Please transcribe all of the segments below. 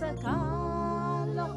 سكالة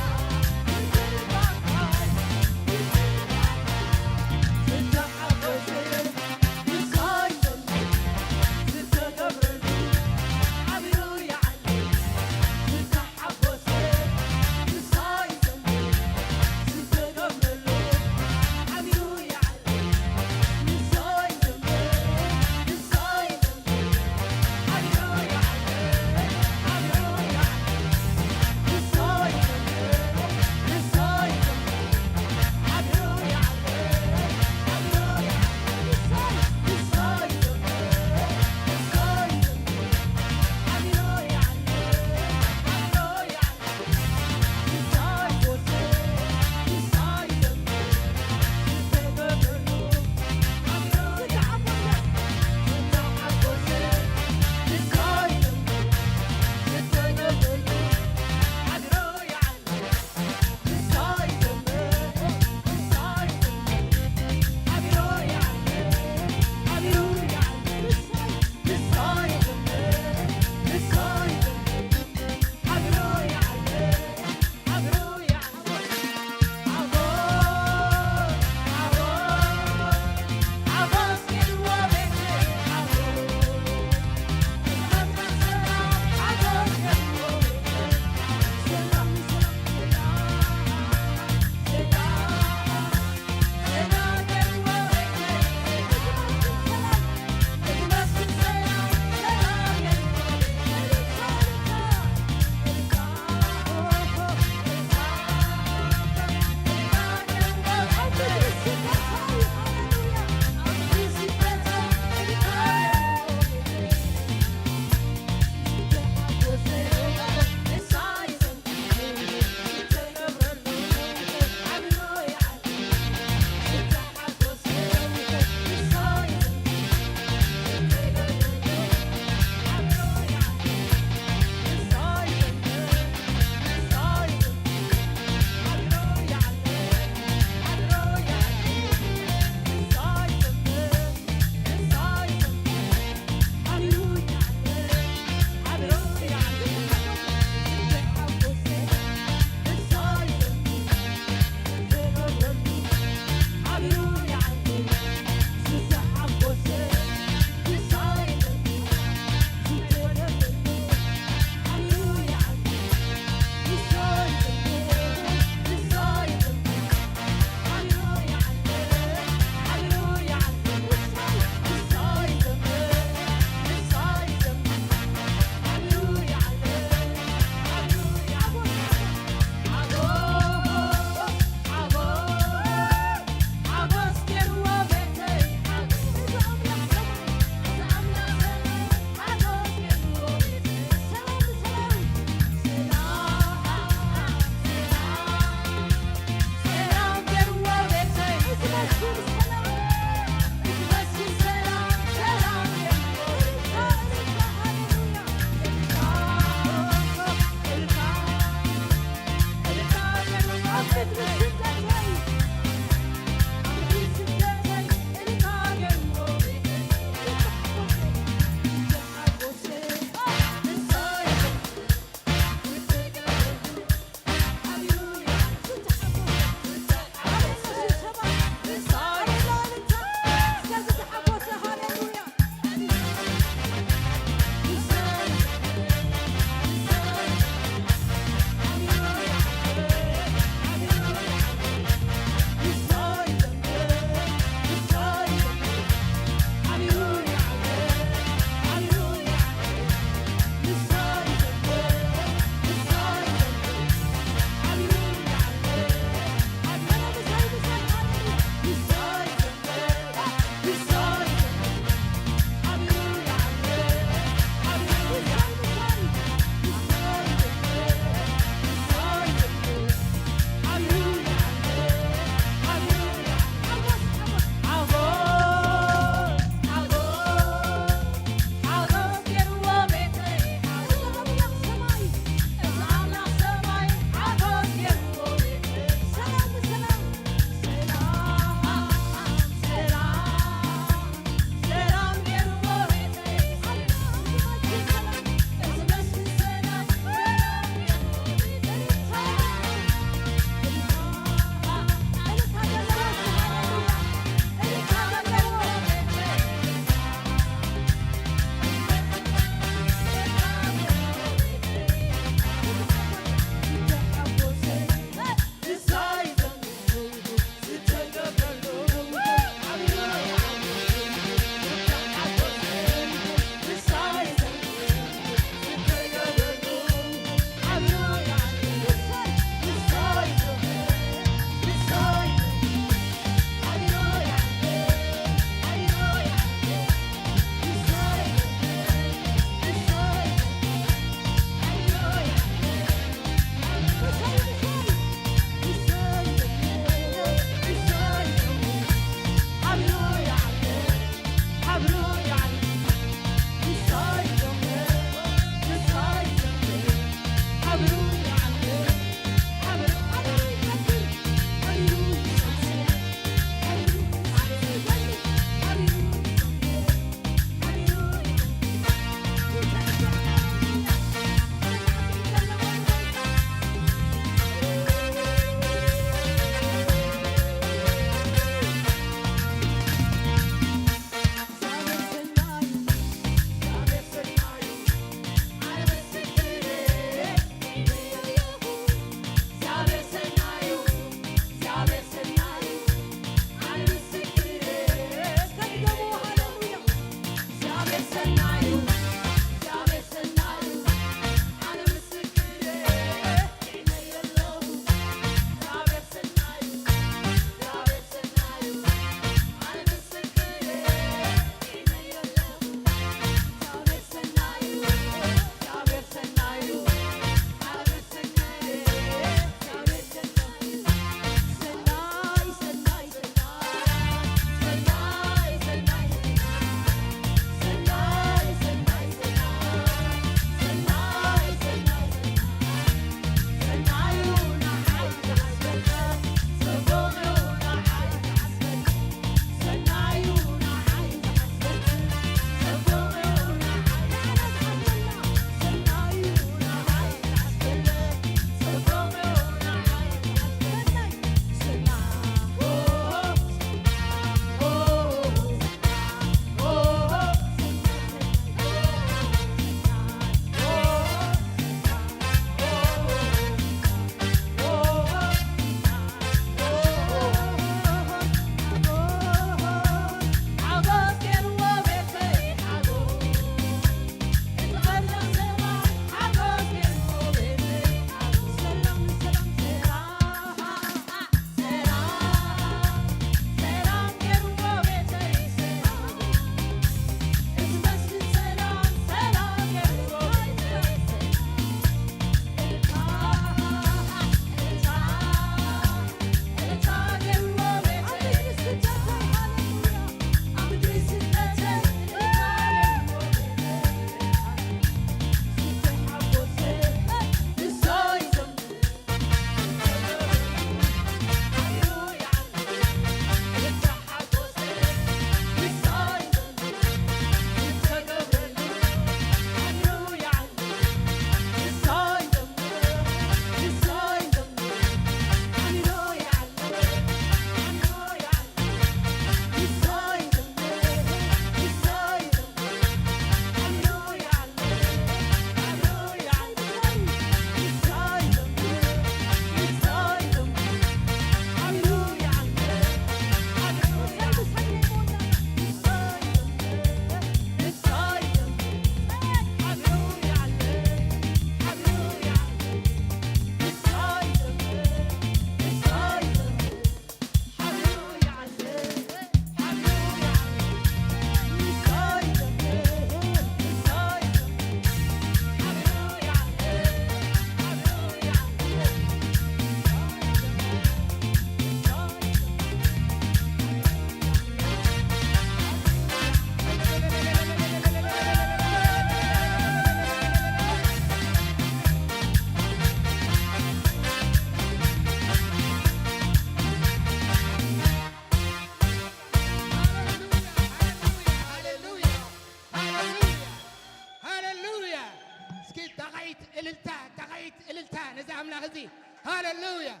مالتي هاللويا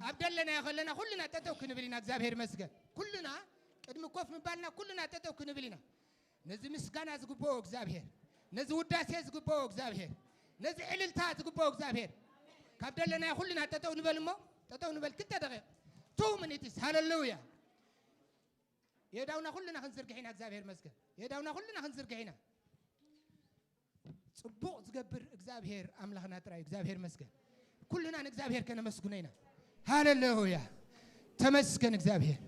أبدلنا يا خلنا كلنا تتوك نبلينا እግዚአብሔር مسجد كلنا قدم كوف مبالنا كلنا تتوك نبلينا نزي مسكانا زغبو እግዚአብሔር نزي وداسي زغبو እግዚአብሔር نزي عللتا زغبو እግዚአብሔር كابدلنا يا كلنا تتوك نبلمو تتوك نبل كنت دقيق 2 minutes هاللويا يداونا كلنا خنزرقحينا እግዚአብሔር مسجد يداونا كلنا خنزرقحينا صبوق زغبر እግዚአብሔር أملاخنا تراي እግዚአብሔር مسجد كلنا እግዚአብሔር كنا مسكونينا هاللويا تمسكن እግዚአብሔር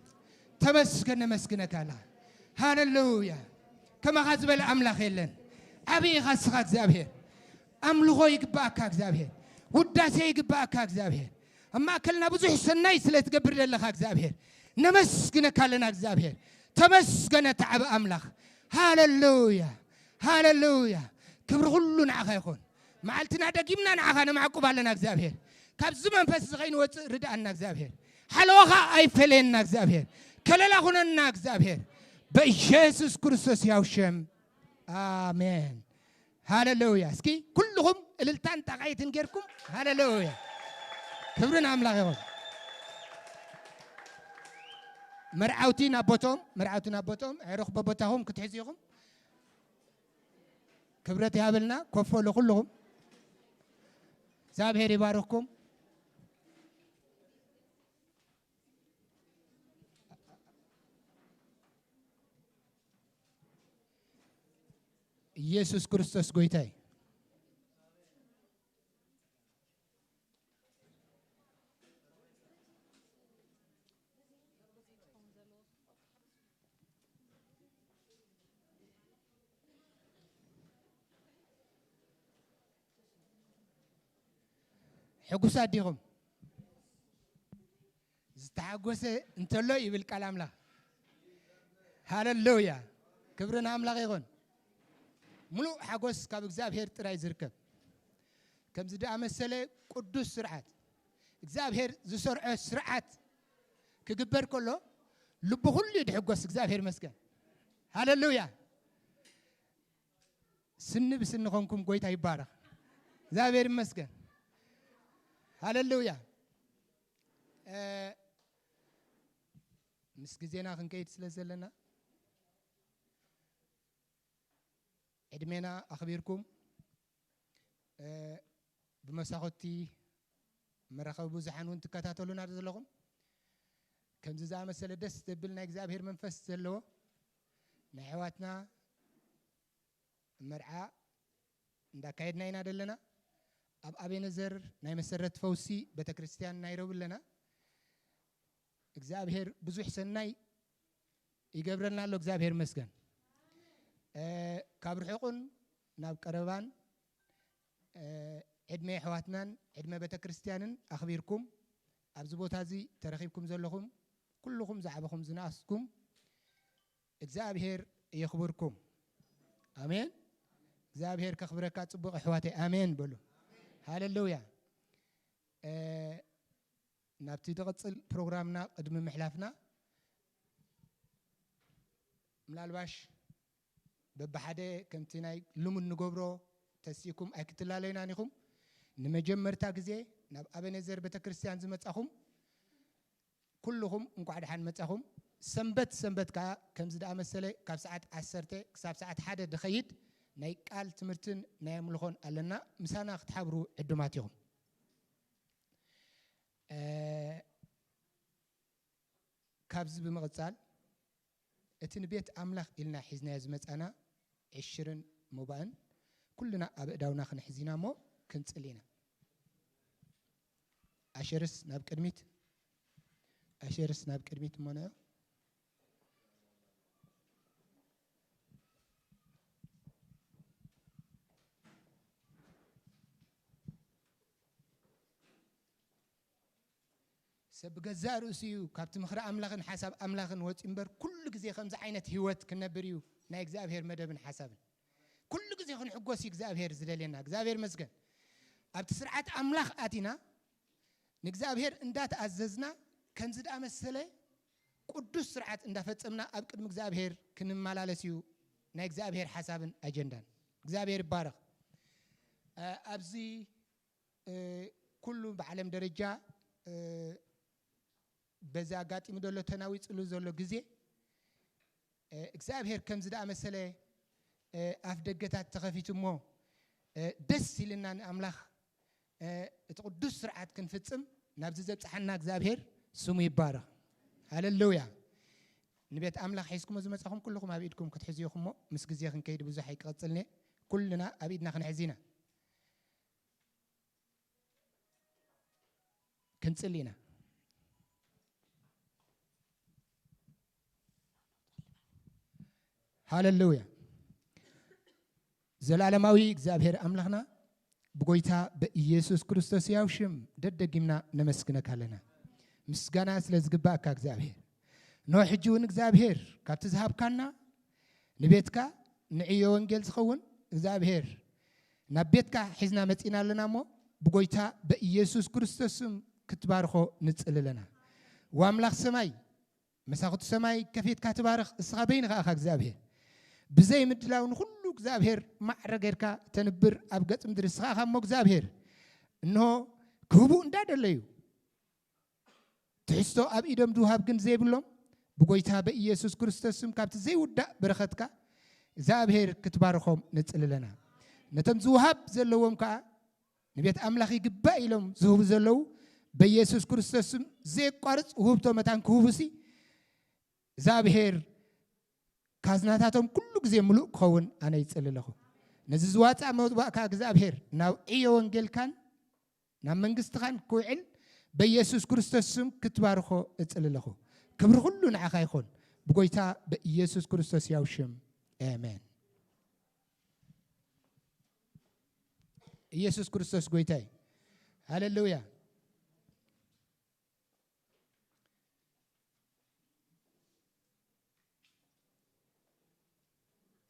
تمسكن نمسكنك الله هاللويا كما غزب الأملاخ يلن أبي غسخ እግዚአብሔር أملخو يقباك እግዚአብሔር وداسي يقباك እግዚአብሔር أما كلنا بزح سناي سلت قبر لله እግዚአብሔር نمسكنك لنا እግዚአብሔር تمسكن تعب أملاخ هاللويا هاللويا كبر كلنا عخا يكون معلتنا دقيمنا نعخا نمعقوب لنا እግዚአብሔር كابز منفس غين وت ردأنا እግዚአብሔር حلوها أي فلنا እግዚአብሔር كللا هنا እግዚአብሔር بإيسوس كريستوس ياوشم آمين هاللويا اسكي كلهم الالتان تقايتن غيركم هاللويا كبرنا أملاك يقول مرعوتين أبوتهم عرق ببوتهم كتحزيهم كبرت يابلنا كفوا لكلهم እግዚአብሔር ይባርክኩም ኢየሱስ ክርስቶስ ጎይታይ حقوس أديهم استعجوس انتلو يبل كلام لا هاللويا كبرنا أملا غيرون ملو حقوس كابك زابهر تراي زركب كم زد أمثله قدوس سرعات زابهر زسرع سرعات كجبر كله لبهول يدحقوس زابهر مسكن هاللويا سن بسن خونكم قويت هيبارك زابهر مسكن هاللويا مسكزينا خنكيت سلسلنا عدمنا أخبركم بمساختي مرخب بوزحانون تكاتاتولون هذا لهم كم زعما سلدس تبلنا إجزابهر منفس سلوا نحواتنا مرعى ندا كايدنا ينادل لنا أبي نزر ناي مسرت فوسي بتكريستيان نايرو لنا إجزابهر بزوح سناي يقبرنا له إجزابهر مسكن كابر حقن ناب كربان عدمي حواتنا عدمي بتكريستيان أخبركم أبزبوت هذه ترخيبكم زلهم كلكم زعبكم زناسكم إجزابهر يخبركم آمين إجزابهر كخبركات صبغ حواتي آمين بلو هاللويا نبتدي تغطل برنامجنا قدم محلافنا ملالباش ببحدة كمتناي لمن نجبره تسيكم أكتر لالينا نخم نمجمر تاجزي نب أبي نزر بتكريستيان زمت أخم كلهم نقعد حن مت أخم سنبت كم زد أمثله كاب ساعات عسرته كساب ساعات حدا دخيد نايك قال تمرتن نعملهم علنا مسانا اختبروا الدماتهم كابز بمغزال اتنبيت أملاخ إلنا حزنا يزمت أنا 20 مبان كلنا أبداونا خن حزينا مو كنت لينا أشرس ناب كرميت مانا سبجزار أسيو كابت مخرا أملاخن حسب أملاخن وتنبر كل جزء خمس عينة هوت كنا بريو نايك زابهر مدبن حسب كل جزء خن حقوس يجزابهر زلالنا جزابهر مسكن أبتسرعت أملاخ أتينا نجزابهر إندات عززنا كم زد أمثله قدوس سرعت إندفت أمنا أبكر مجزابهر كن مالالسيو نايك زابهر حسب أجندان جزابهر بارق أبزي كله بعالم درجة بزاقات يمدلو تناوي تلو زلو جزء እግዚአብሔር كم زد أمثله أفدقتات تخفيت مو دس لنا أملاخ تقدس سرعة كنفتم نبذ زبط حنا እግዚአብሔር سمو يبارك هاللويا نبيت أملاخ حيسكم زمتكم كلكم أبيدكم كتحزيكم مو مسجزيخن كيد بزح يقتلني كلنا أبيدنا خنعزينا كنصلينا هاللويا زلالماوي እግዚአብሔር أملاخنا بقويتا بإيسوس كريستوس ياوشم ددقيمنا نمسكنك علينا مسكنا سلازقباك እግዚአብሔር نو حجون እግዚአብሔር كابت ذهب كنا نبيتك نعيو وانجيل سخون እግዚአብሔር نبيتك حزنا متينا لنا مو بقويتا بإيسوس كريستوس كتبارخو نتسأل لنا واملاخ سماي مساخت سماي كفيت كتبارخ الصغابين غاخ እግዚአብሔር بزي مدلاون كله እግዚአብሔር معرغيرك تنبر أبقت مدرس غاخ مو እግዚአብሔር إنه كوبو اندادليو تحسو أب إدم دوهاب جن زي بلوم بقويتها بإيسوس كريستوس كابت زي ودا برختك እግዚአብሔር كتبارخهم نتسأل لنا نتم زوهاب زلوهم كا نبيت أملاخي قبائي لهم زهوب زلو بإيسوس كريستوس زي قارص وهبتو متان كوبسي እግዚአብሔር كازناتاتهم كله زي ملوك خون أنا يتسأل له نززوات أموضوع كأግዚአብሔር ناو إيه وانجيل كان نام منجست خان كوعل بإيسوس كريستوس كتبارخو اتسأل له كبر كله نعخا يخون بقويتا بإيسوس كريستوس يوشم آمين إيسوس كريستوس قويتاي هاللويا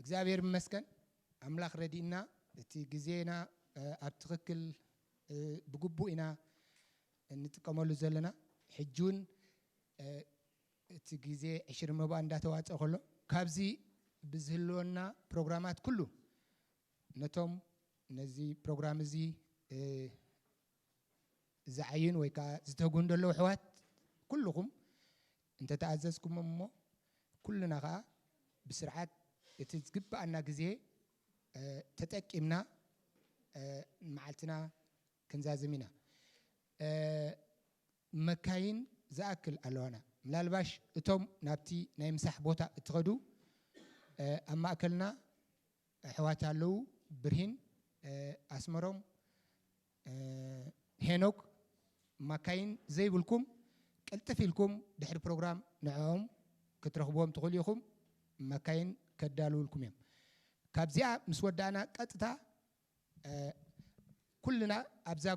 እግዚአብሔር ይመስገን አምላክ ረዲና እቲ ግዜና አብትክክል ብግቡኢና እንጥቀመሉ ዘለና ሕጁን እቲ ግዜ 20 መባ እንዳተዋጸ ከሎ ካብዚ ብዝህልወና ፕሮግራማት ኩሉ ነቶም ነዚ ፕሮግራም እዚ زعين ويكا زتقول دلو حوات كلكم انت تعززكم مو كلنا غا بسرعات تتقب أنا جزء تتأكمنا معلتنا كنزازمينا مكاين زاكل ألوانا ملالباش اتوم نابتي نايمسح بوتا اتغدو أما أكلنا حواتا لو برهين أسمرهم هنوك مكاين زي بلكم كالتفي لكم دحر بروجرام نعم كترخبوهم تقوليكم مكاين كدالو لكم يوم كابزيا مسودانا قطتا كلنا ابزا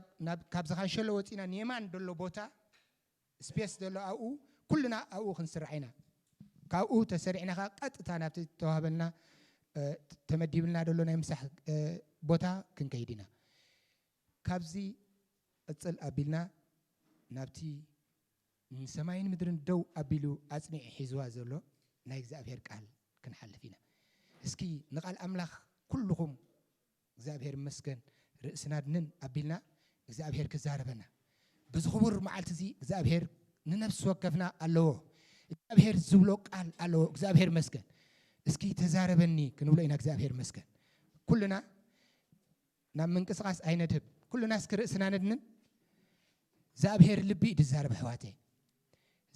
كابزا خانشلو وتينا نيمان دلو بوتا سبيس دلو او كلنا او خنسرعينا كاو تسرعنا قطتا نابت توهبلنا تمديبلنا دلو نيمسح بوتا كنكيدينا كابزي اتصل ابيلنا نابتي نسماين مدرن دو ابيلو اصنع حزوا زلو ناي እግዚአብሔር ቃል كنحلفينا اسكي نقال املاخ كلكم እግዚአብሔር مسكن رئسنا دنن ابيلنا እግዚአብሔር كزاربنا بزخبر معلت زي እግዚአብሔር ننفس وقفنا الله እግዚአብሔር زبلو قال الله እግዚአብሔር مسكن اسكي تزاربني كنبلينا እግዚአብሔር مسكن كلنا نام منقسقاس አይነድብ كلنا اسكر رئسنا ندنن እግዚአብሔር ልቢ ድዛርብ حواتي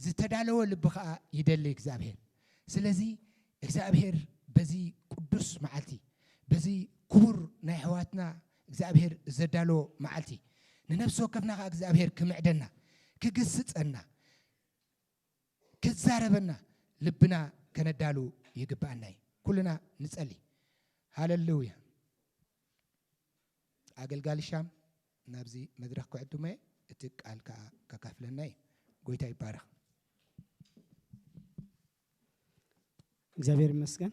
ዝተዳለወ ልብኻ ይደሊ እግዚአብሔር ስለዚህ እግዚአብሔር በዚ ቅዱስ መዓልቲ በዚ ክቡር ናይ ሕዋትና እግዚአብሔር ዘዳሎ መዓልቲ ንነፍስ ወከፍና እግዚአብሔር ክምዕደና ክግስጸና ክዛረበና ልብና ከነዳሉ ይግባአና ኩልና ንጸሊ ሃሌሉያ አገልጋሊ ሻም ናብዚ መድረክ ኩዕዱመ እትቃል ከካፍለና ጎይታ ይባረክ እግዚአብሔር ይመስገን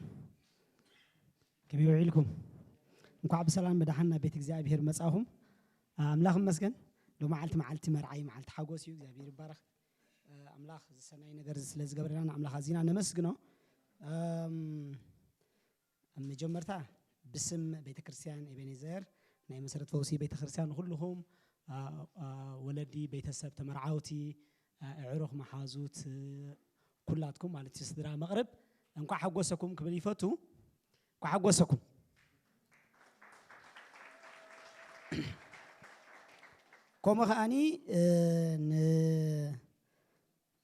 ከመይውዒልኩም እንኳን በሰላም በዳህና ቤት እግዚአብሔር መጻሁም አምላክ ይመስገን ለማዓልት ማዓልት መርዓይ ማዓልት ሓጎስ እዩ እግዚአብሔር ይባረክ አምላክ ሰናይ ነገር ስለዝገበረና አምላክ አዚና ነመስግኖ መጀመርታ باسم ቤተ ክርስቲያን ኤቤኔዘር ናይ መሰረት ፈውሲ ቤተ ክርስቲያን ሁሉም ولدي بيتسب تمرعوتي عروخ محازوت كلاتكم مالتي صدرا مغرب انكو حقوسكم قبل يفتو انكو حقوسكم كوم خاني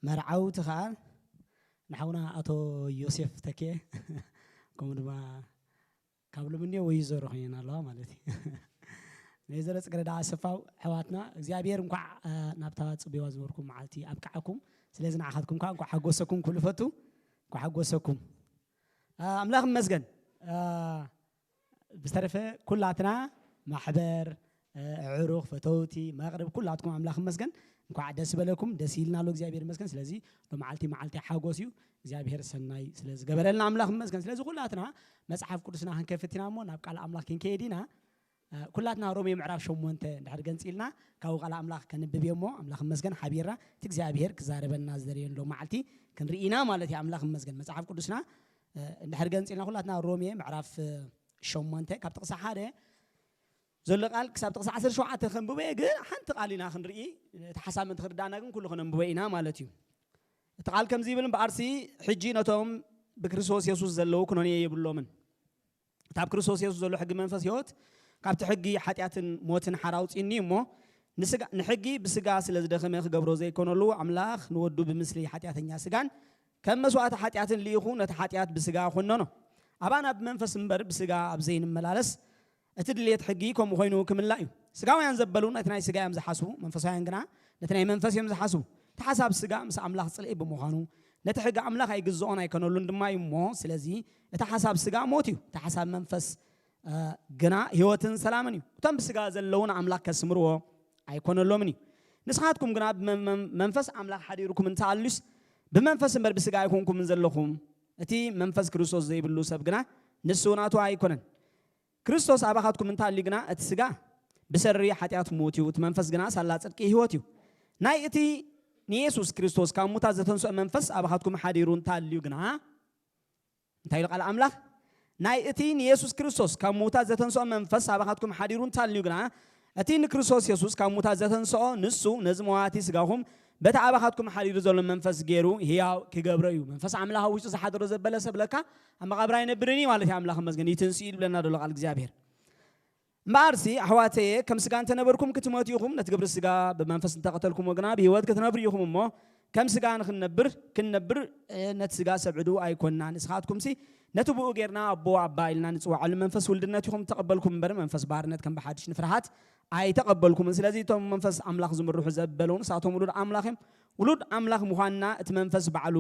مرعوت خان نحونا اتو يوسف تكي كوم دما قبل مني ويزور خينا الله مالتي نزل صقردا اسفاو حواتنا እግዚአብሔር እንኳ ናብታ ጽቢዋ ዝወርኩም ማዓልቲ አብቃዓኩም ስለዚህ ናሓትኩም እንኳ ሓጎሰኩም ኩሉ ፈቱ እንኳ ሓጎሰኩም አምላኽ መስገን بسترفه كلاتنا محبر عروق فتوتي مغرب كلاتكم أملاخ مسكن نكو عدس بلكم دسيلنا لو እግዚአብሔር مسكن سلازي لو معلتي حاغوسيو እግዚአብሔር ሰናይ ስለዚ ገበረልና አምላኽ مسكن سلازي كلاتنا مصحف ቅዱስና هنكفتنا مو ናብ ቃል አምላኽ ክንከይዲና كلاتنا رومي معرف شومونت دحر ገንጽልና ካው ቃል አምላኽ ከንብብየሞ አምላኽ مسكن حبيرا እግዚአብሔር كزاربنا زرين لو معلتي كنرينا ማለት አምላኽ مسكن مصحف ቅዱስና دحر ገንጽልና كلاتنا رومي معرف شومونت ካብ ጥቕሳ ሓደ ዘሎ ቃል ክሳብ ጥቕሳ 17 ክንብበ ግን ሓንቲ ቃሊና ክንርኢ ተሓሳብ እንትኽርዳና ግን ኩሉ ክንብበ ኢና ማለት እዩ እቲ ቃል ከምዚ ይብል በአርሲ ሕጂ ነቶም ብክርስቶስ ኢየሱስ ዘለው ኩነኔ ይብሎምን ታብ ክርስቶስ ኢየሱስ ዘሎ ሕጊ መንፈስ ህይወት ካብቲ ሕጊ ኃጢአትን ሞትን ሓራውፂኒ እሞ ንሕጊ ብስጋ ስለ ዝደኸመ ክገብሮ ዘይኮነሉ አምላኽ ንወዱ ብምስሊ ኃጢአተኛ ስጋን ከም መስዋዕት ኃጢአትን ሊኢኹ ነቲ ኃጢአት ብስጋ ኮነኖ አባና በመንፈስ እንበር ብስጋ አብዘይን መላለስ እትድልየት ሕጊ ከም ኮይኑ ክምላእ እዩ ስጋውያን ዘበሉ ነቲ ናይ ስጋ እዮም ዝሓስቡ መንፈሳውያን ግና ነቲ ናይ መንፈስ እዮም ዝሓስቡ ተሓሳብ ስጋ ምስ አምላኽ ጽልኢ ብምዃኑ ነቲ ሕጊ አምላኽ ኣይግዝኦን ኣይኮነሉን ድማ እዩ እሞ ስለዚ እቲ ሓሳብ ስጋ ሞት እዩ ተሓሳብ መንፈስ ግና ህይወትን ሰላምን እዩ እቶም ብስጋ ዘለውን አምላኽ ከስምርዎ ኣይኮነሎምን እዩ ንስኻትኩም ግና መንፈስ አምላኽ ሓዲሩኩም እንተኣልዩስ ብመንፈስ እምበር ብስጋ ኣይኮንኩም ዘለኹም እቲ መንፈስ ክርስቶስ ዘይብሉ ሰብ ግና ንሱ ናቱ ኣይኮነን ክርስቶስ አባኻትኩም እንታሊ ግና እቲ ስጋ ብሰሪ ኃጢአት ሞት እዩ እቲ መንፈስ ግና ሳላ ጽድቂ ህይወት እዩ ናይ እቲ ንኢየሱስ ክርስቶስ ካብ ሙታት ዘተንስኦ መንፈስ አባኻትኩም ሓዲሩ እንታልዩ ግና እንታይ ይብል ቃል አምላኽ ናይ እቲ ንኢየሱስ ክርስቶስ ካብ ሙታት ዘተንስኦ መንፈስ አባኻትኩም ሓዲሩ እንታልዩ ግና እቲ ንክርስቶስ ኢየሱስ ካብ ሙታት ዘተንስኦ ንሱ ነዚ መዋቲ ስጋኹም በታ አባኻትኩም ሓዲሩ ዘሎ መንፈስ ገይሩ ህያው ክገብሮ እዩ መንፈስ አምላኽ ውሽጡ ዝሓድሮ ዘበለ ሰብ ለካ ኣብ መቃብር ኣይነብርኒ ማለት እዩ አምላኽ መስገን ይትንስኡ ይብለና ደሎ ቃል እግዚአብሔር ማርሲ አሕዋተየ ከም ስጋ እንተነበርኩም ክትሞትዩኹም ነቲ ግብሪ ስጋ ብመንፈስ እንተቀተልኩም ግና ብህይወት ክትነብሩ እሞ ከም ስጋ ክንነብር ነቲ ስጋ ሰብዕዱ ኣይኮንና ንስኻትኩም ሲ ነቲ ብኡ ጌርና አቦ አባ ኢልና ንፅዋዓሉ መንፈስ ውልድነት ይኹም ተቀበልኩም እምበር መንፈስ ባርነት ከም በሓድሽ ንፍርሃት ኣይተቀበልኩም ስለዚ እቶም መንፈስ አምላኽ ዝምርሑ ዘበሉን ሳቶም ውሉድ አምላኽ ውሉድ አምላኽ ምዃንና እቲ መንፈስ ባዕሉ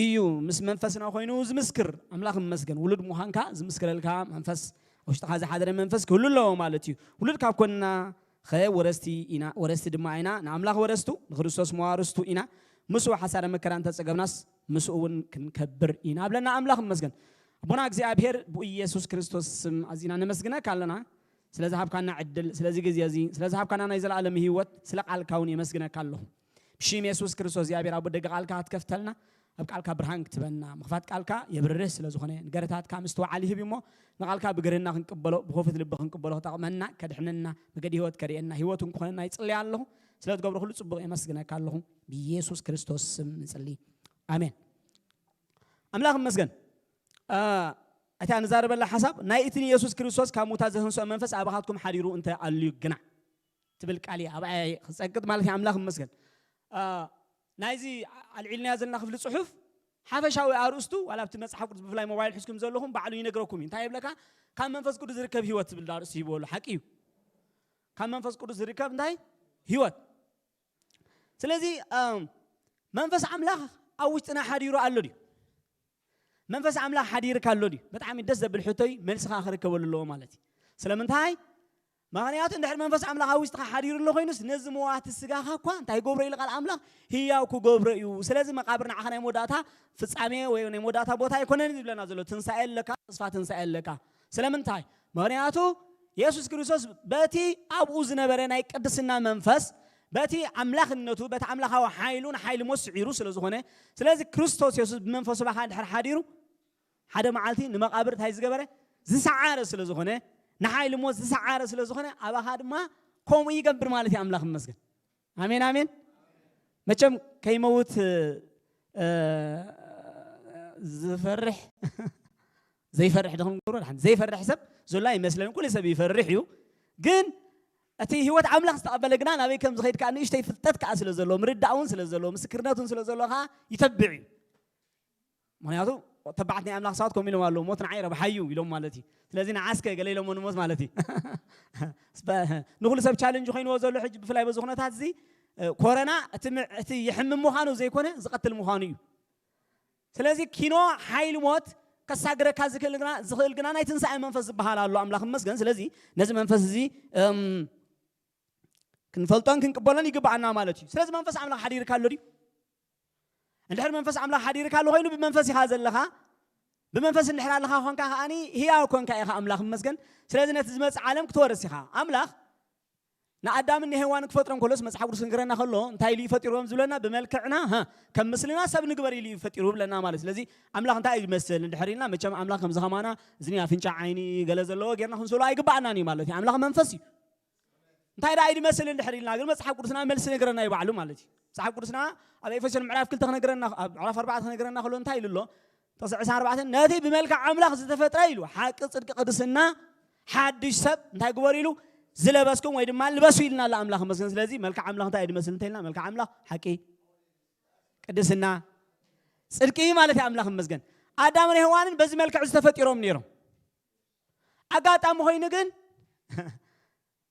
እዩ ምስ መንፈስና ኮይኑ ዝምስክር አምላኽ መስገን ውሉድ ምዃንካ ዝምስክረልካ መንፈስ ውሽጥኻ ዝሓደረ መንፈስ ክህሉ ኣለዎ ማለት እዩ ውሉድ ካብ ኮንና ወረስቲ ኢና ወረስቲ ድማ ኢና ንአምላኽ ወረስቱ ንክርስቶስ መዋርስቱ ኢና ምስኡ ሓሳረ መከራ እንተፀገብናስ ምስኡ እውን ክንከብር ኢና ብለና አምላኽ መስገን አቦና እግዚአብሔር ብኢየሱስ ክርስቶስ ስም አዚና ነመስግነካ ኣለና ስለዚ ሃብካና ዕድል ስለዚ ግዜ እዚ ስለዚ ሃብካና ናይ ዘለዓለም ህይወት ስለ ቃልካውን የመስግነካ ኣለሁ ብሽም ኢየሱስ ክርስቶስ እግዚአብሔር አብ ደገ ቃልካ አትከፍተልና ኣብ ቃልካ ብርሃን ክትበና ምኽፋት ቃልካ የብርህ ስለዝኾነ ንገረታትካ ምስተዋዓል ይህብ እሞ ንቃልካ ብግርህና ክንቅበሎ ብኾፍት ልቢ ክንቅበሎ ተጠቕመና ከድሕነና መገዲ ህይወት ከሪአና ህይወት ክኾነና ይጽልይ ኣለሁ ስለትገብሮ ሁሉ ጽቡቕ የመስግነካ ኣለሁ ብኢየሱስ ክርስቶስ ስም ንጽሊ አሜን አምላኽ መስገን أتى نزار بالله حسب نايتني يسوع كريستوس كموت هذا هنسوا منفس أبغاتكم حريرو أنت عليك جنا تبلك عليه أبغى سأكد مالك أملاك مسكن نايزي العلم نازل نخف الصحف حافشوا أرستو ولا بتمس حفظ بفلاي موبايل حسكم زلهم بعلو ينقرأكم طيب لك كم منفس كده زركب هيوت بالدار سيبولو حكيو كم منفس كده زركب ناي هيوت سلزي منفس أملاك أوجتنا حريرو علودي منفس عملا حدير كالودي بتعمل دز بالحتوي ملسخ آخر كول الله مالتي سلامنتهاي ما غنيات إن منفس عملا عاوز حدير الله خينس نزم وقت السجاها كوان تاي جبر إلى قال عملا هي أو جبر يو سلازم مقابرنا عخنا موداتها في السامية وين موداتها بوتها يكون نزل لنا زلوا تنسأل لك صفات تنسأل لك سلامنتهاي ما غنياتو يسوع كريستوس باتي أبو زنا برنا يقدسنا منفس باتي عملاق النتو بات عملاق هو حيل مسعيرو سلازخونه سلازي كريستوس يسوع بمنفسه بحد حديرو حدا معلتي نمقابرت هاي زجبره زسعارة سلازخونه نحيل موز زسعارة سلازخونه أبا هاد ما كوم يجبر مالتي أملاخ مسجن آمين آمين متشم كيموت زفرح زي فرح دخل نقول الحين زي فرح حسب زولاي مثلا كل سبب يفرحيو جن أتي هو تعمل استقبل جنان أبي كم زخير كأنه يشتي فتت كأسل زلوا مرد داون سل زلوا مسكرناتون سل زلوا ها يتبعي ما يعطوا تبعتني أملاخ صوتكم يلوم قالوا موت نعير بحيو يلوم مالتي لازين عسكر قال يلوم موت مالتي نقول سب challenge خين وزلوا حج بفلاي بزخنة هذي كورونا أتي يحمم مخانو زي كونه زقت المخانيو لازين كينو حيل موت كساجر كازك الجنا زخيل الجنا نايتن ساعة منفس بحاله الله أملاخ مسجن لازين لازم منفس زي كن فلتان كن قبلنا يجيب عنا مالتي لازم منفس أملاخ حدير كالوري الحر منفس أملاخ حدير كالو هينو بمنفس هذا اللها بمنفس الحر اللها هون كهاني هي أو كون كأخ أملاخ مسجن لازم نتزمت عالم كتورسها أملاخ نقدام إن هوان كفترة كلش مسحب رسن قرنا خلوا انتهي لي فتيروهم زلنا بملكنا ها كم مثلنا سب نقبل لي فتيروهم لنا مالس لذي أملاخ انتهي مثل الحرينا متشام أملاخ هم زخمانا زني عفين عيني جلز الله جرنا خن سولا يقبعنا ني مالتي أملاخ منفسي انتهي رايد مثل الحرينا قال مسحب رسنا ملسنا قرنا يبعلو مالتي مسحب رسنا هذا يفسر معرف كل تخنا قرنا عرف 4 تخنا قرنا خلوا انتهي لله تصعس 4 نادي بملك أملاخ زتفترة يلو حق صدق قدسنا حدش سب انتهي قبريلو زلباسكم ويد ما لبسوا لنا لا أملاخ مسكن سلازي ملك أملاخ تايد مسكن تيلنا ملك أملاخ حكي قدسنا سركي مالتي أملاخ مسكن آدم رهوانن بس ملك عزتفت يروم نيرو أقات أم هوي نجن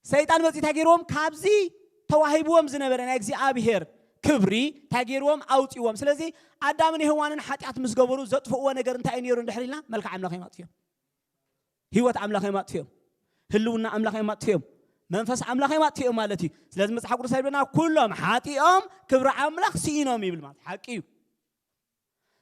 سيطان مزي تاجيروم كابزي تواهبوهم زنبرنا يجزي أبيهر كبري تاجيروم أوت يوم سلازي آدم رهوانن حتى أتمسجبرو زت فوق ونجرن تاينيرون دحرينا ملك أملاخ ما تفهم هيوت أملاخ ما تفهم هلونا أملاخ ما تفهم منفس أملاخ ما تفهم مالتي لازم تحقق رسالة كلهم حاتيهم كبر أملاخ سينهم يبل مات حكيو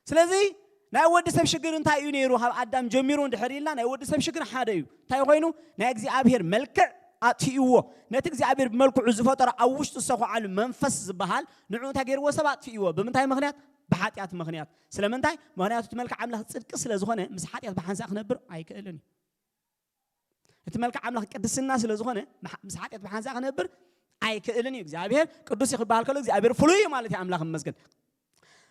سلازي نا ود سب شجرن تايو نيرو آدم جميرون دحريلنا نا ود سب شجر حاديو تاي خوينو نا إجزي أبير ملك أتيوه نتجزي أبير ملك عزفات ترى أوش تسخو على منفس بحال نعون تغير وسبات فيوه بمنتهي مغنيات بحاتيات مغنيات سلامنتهي مغنيات تملك عمله صدق سلازخونه مسحاتيات بحنساخ نبر أيكلني تملك عمله قدس الناس لزخونه مسحاتيات بحنساخ نبر أيكلني إجزابير قدوس يخبر بالكلو إجزابير فلوي مالتي عمله مسجد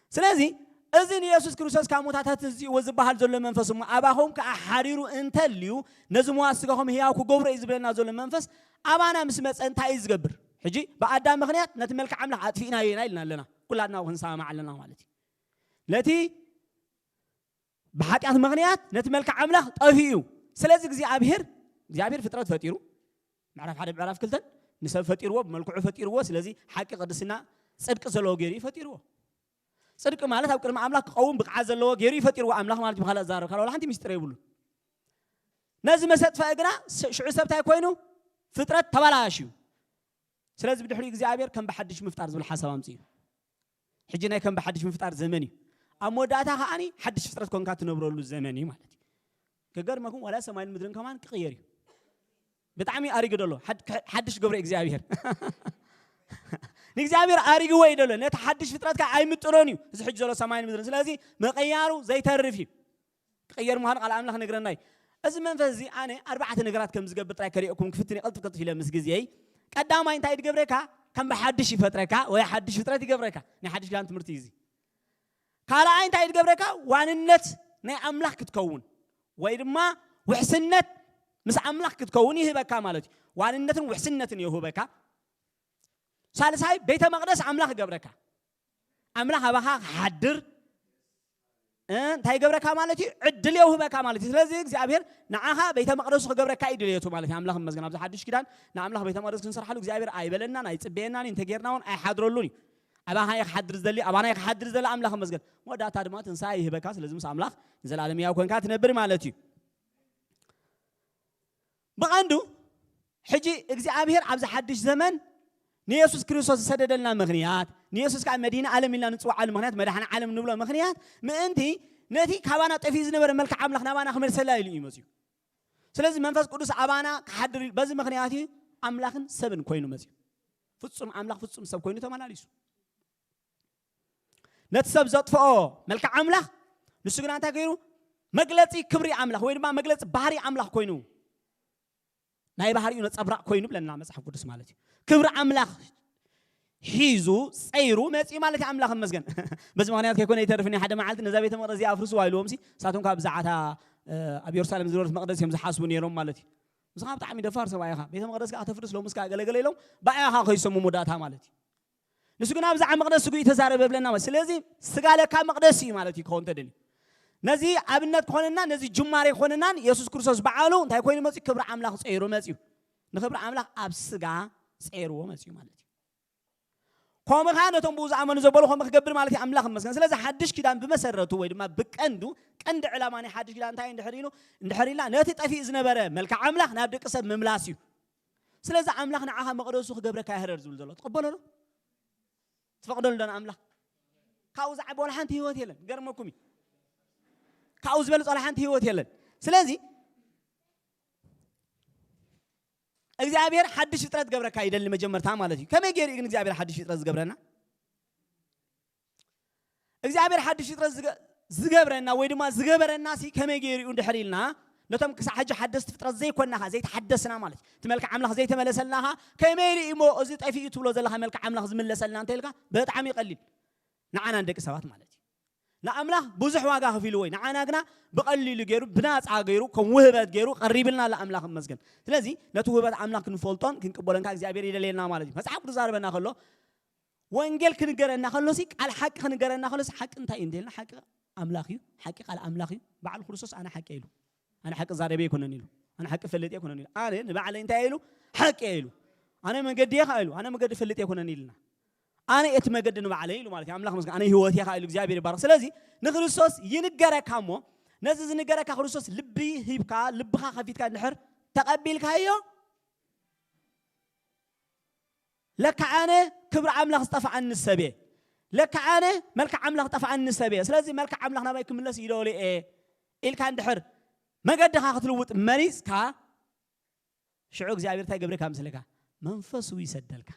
سلازي أذن يسوع كريستوس كاموتات تزي وزبحال زل منفس أباهم كأحريرو أنتليو نزموا أسقاهم هي أكو جبر إزبلنا زل منفس أبانا مسمت أنت إزجبر حجي بعد مغنيات نتملك عمله عطفينا ينايلنا لنا كلنا وهنسامع لنا مالتي التي بحاتيات مغنيات نتملك عمله طفيو سلازي زي فطرة فتيرو معرف حدا بعرف كلتن نسب فتيرو بملكو فتيرو سلازي حق قدسنا صدق زلوغيري فتيرو صدق مالت أو كلمة أملاك قوم بقعز الله غيري فتيرو أملاك مالت بخلا زار خلا ولا حنتي مستري يقولوا نازم مسات فاجنا شو سبتها كوينو فطرة تبلاشيو سلازي بدي حريق زعابير كم بحدش مفتار زول حسب أمسيه حجنا كم بحدش مفتار زمني أموداتها هاني حدش فطرة كونكات نبرولو زمني مالتي كجر ما كون ولا سماي المدرن كمان كغيري بتعمي أريج دلو حدش قبر إجزابير نجزابير أريج ويدلو نتحدش فطرات كأي مترونيو إذا حج دلو سماي المدرن سلازي مقيارو زي تعرفي غير مهار على أملاخ نقرناي إذا من فزي أنا 4 نقرات كم زقب بتراي كريكم كفتني قلت في لمسجزي قدام ما ينتهي قبرك كم بحدش فترك ويحدش فترات قبرك نحدش لان تمرتيزي قال أنت ينتهي قبرك وعن النت نا أملاخ تكون ويرما وحسنت مس أملاخ تكوني هي بكا مالتي وعن النت وحسنت يهو بكا سالس هاي بيت مقدس أملاخ قبرك أملاخ بها حدر تاي قبرك مالتي عدل يهو بكا مالتي سلازي زعبير نعها بيت مقدس قبرك عدل يهو مالتي أملاخ مزجنا بس حدش كده نعملاخ بيت مقدس كنسر حلو زعبير أي بلنا نايت بيننا نتجرنا ون أي حدرولوني أبا هاي حدر زلي أبانا هاي حدر زلي أملاخ مزجن وده تادمات إنسان هي بكاس لازم أملاخ زل عالمي أو كون كات نبر مالتي بقندو حجي إجزابير عبز حدش زمن نيسوس كريستوس سدد لنا مغنيات نيسوس كان مدينة عالم لنا نتوع عالم مغنيات مدحنا عالم نبلا مغنيات ما أنتي نتي كابانا طفيز نبر ملك عملاخ نبانا خمر سلايل يمسيو سلازم منفس قدوس أبانا كحدر بز مغنياتي أملاخن سبن كوينو مسيو فتصم أملاخ فتصم سب كوينو تماناليسو نتسب زط فوق ملك عملاخ نسجنا أنت غيره مجلسي كبري عملاخ وين ما مجلس بحري عملاخ كوينو ناي بحريو نصبرق كوينو بلنا مصحف قدس مالتي كبر املاخ حيزو صيرو مصي مالتي املاخ مسجن بس مغنيات كيكون يترفني حدا معلت نزا بيت مقدس يافرسوا وايلوم سي ساتون كاب زعاتا ابي يرسالم زورت مقدس يم زحاسبو نيروم مالتي مسخا بتعمي دفار سوايها بيت مقدس كا تفرس لو مسكا غلغل يلوم بايها خيسمو موداتا مالتي نسكنا بزع مقدس سكو يتزارب بلنا ስለዚህ ስጋ ለካ መቅደስ ማለት ይኮን ተደሊ ነዚ አብነት ኮነና ነዚ ጅማሬ ኮነናን ኢየሱስ ክርስቶስ በዓሉ እንታይ ኮይኑ መጽ ክብር አምላክ ጸይሮ መጽዩ ንክብር አምላክ አብ ስጋ ጸይሮ መጽዩ ማለት ኮም ካነቶም ብዙ አመኑ ዘበሉ ኮም ክገብር ማለት አምላክ መስገን ስለዚህ ሐድሽ ኪዳን በመሰረቱ ወይ ድማ በቀንዱ ቀንድ ዕላማኒ ሐድሽ ኪዳን እንታይ እንድሕሪሉ ነቲ ጠፊ ዝነበረ መልካ አምላክ ናብ ደቂ ሰብ መምላስ እዩ ስለዚህ አምላክ ንዓኻ መቅደሱ ክገብረካ ይህረር ዝብል ዘሎ ተቀበሉ تفقدوا لنا أملاك كاوز عب ولا حنت هو تيلن قرمكمي كاوز بلس ولا حنت هو تيلن سلازي እግዚአብሔር ሐድሽ ፍጥረት ገብረካ አይደል መጀመርታ ማለት ነው ከመገሪ ግን እግዚአብሔር ሐድሽ ፍጥረት ዝገብረና እግዚአብሔር ሐድሽ ፍጥረት ዝገብረና ወይ ድማ ዝገበረና ሲ ከመገሪ እንድሕሪልና ነቶም ክሳሐጅ ሐደስት ፍጥረት ዘይኮናኻ ዘይተሐደስና ማለት ትመልካ አምላክ ዘይተመለሰልናኻ ከመይሪ ኢሞ እዚ ጠፊኡ ትብሎ ዘለኻ መልካ አምላክ ዝመለሰልና እንተልካ በጣም ይቀልል ንዓና እንደቅ ሰባት ማለት ለአምላክ ብዙሕ ዋጋ ከፊሉ ወይ ንዓና ግና በቀሊሉ ገይሩ ብናጻ ገይሩ ከም ውህበት ገይሩ ቀሪብልና ለአምላክ መስገን ስለዚህ ነቱ ውህበት አምላክ ክንፈልጦን ክንቀበለንካ እግዚአብሔር ይደለልና ማለት መጽሐፍ ቅዱስ ዛርበና ከሎ ወንጌል ክንገረና ከሎ ሲ ቃል ሐቅ ክንገረና ከሎ ሲ ሐቅ እንታይ እንደልና ሐቅ አምላክ እዩ ሐቅ ቃል አምላክ እዩ በዓል ክርስቶስ አና ሐቅ ይሉ أنا حق زاربي يكون نيلو أنا حق فلتي يكون نيلو أنا نبعلي أنت يلو حق يلو أنا مقدي خايلو أنا مقدي فلتي يكون نيلنا أنا إتمقدي نبعلي يلو مالك أملاك مسك أنا هو تي خايلو جابير بارك سلازي نخلصوس ينقرأ كامو نزز نقرأ كخلصوس لبي هيبكا لبخا خفيت كان نحر تقبل كايو لك أنا كبر أملاك اصطفى عن السبي لك أنا ملك أملاك اصطفى عن السبي سلازي ملك أملاك نبى يكمل لس يدولي إيه كان نحر ما قد خاطلوت مريس كا شعوق እግዚአብሔር ታይ ገብረ ካምስለካ መንፈሱ ይሰደልካ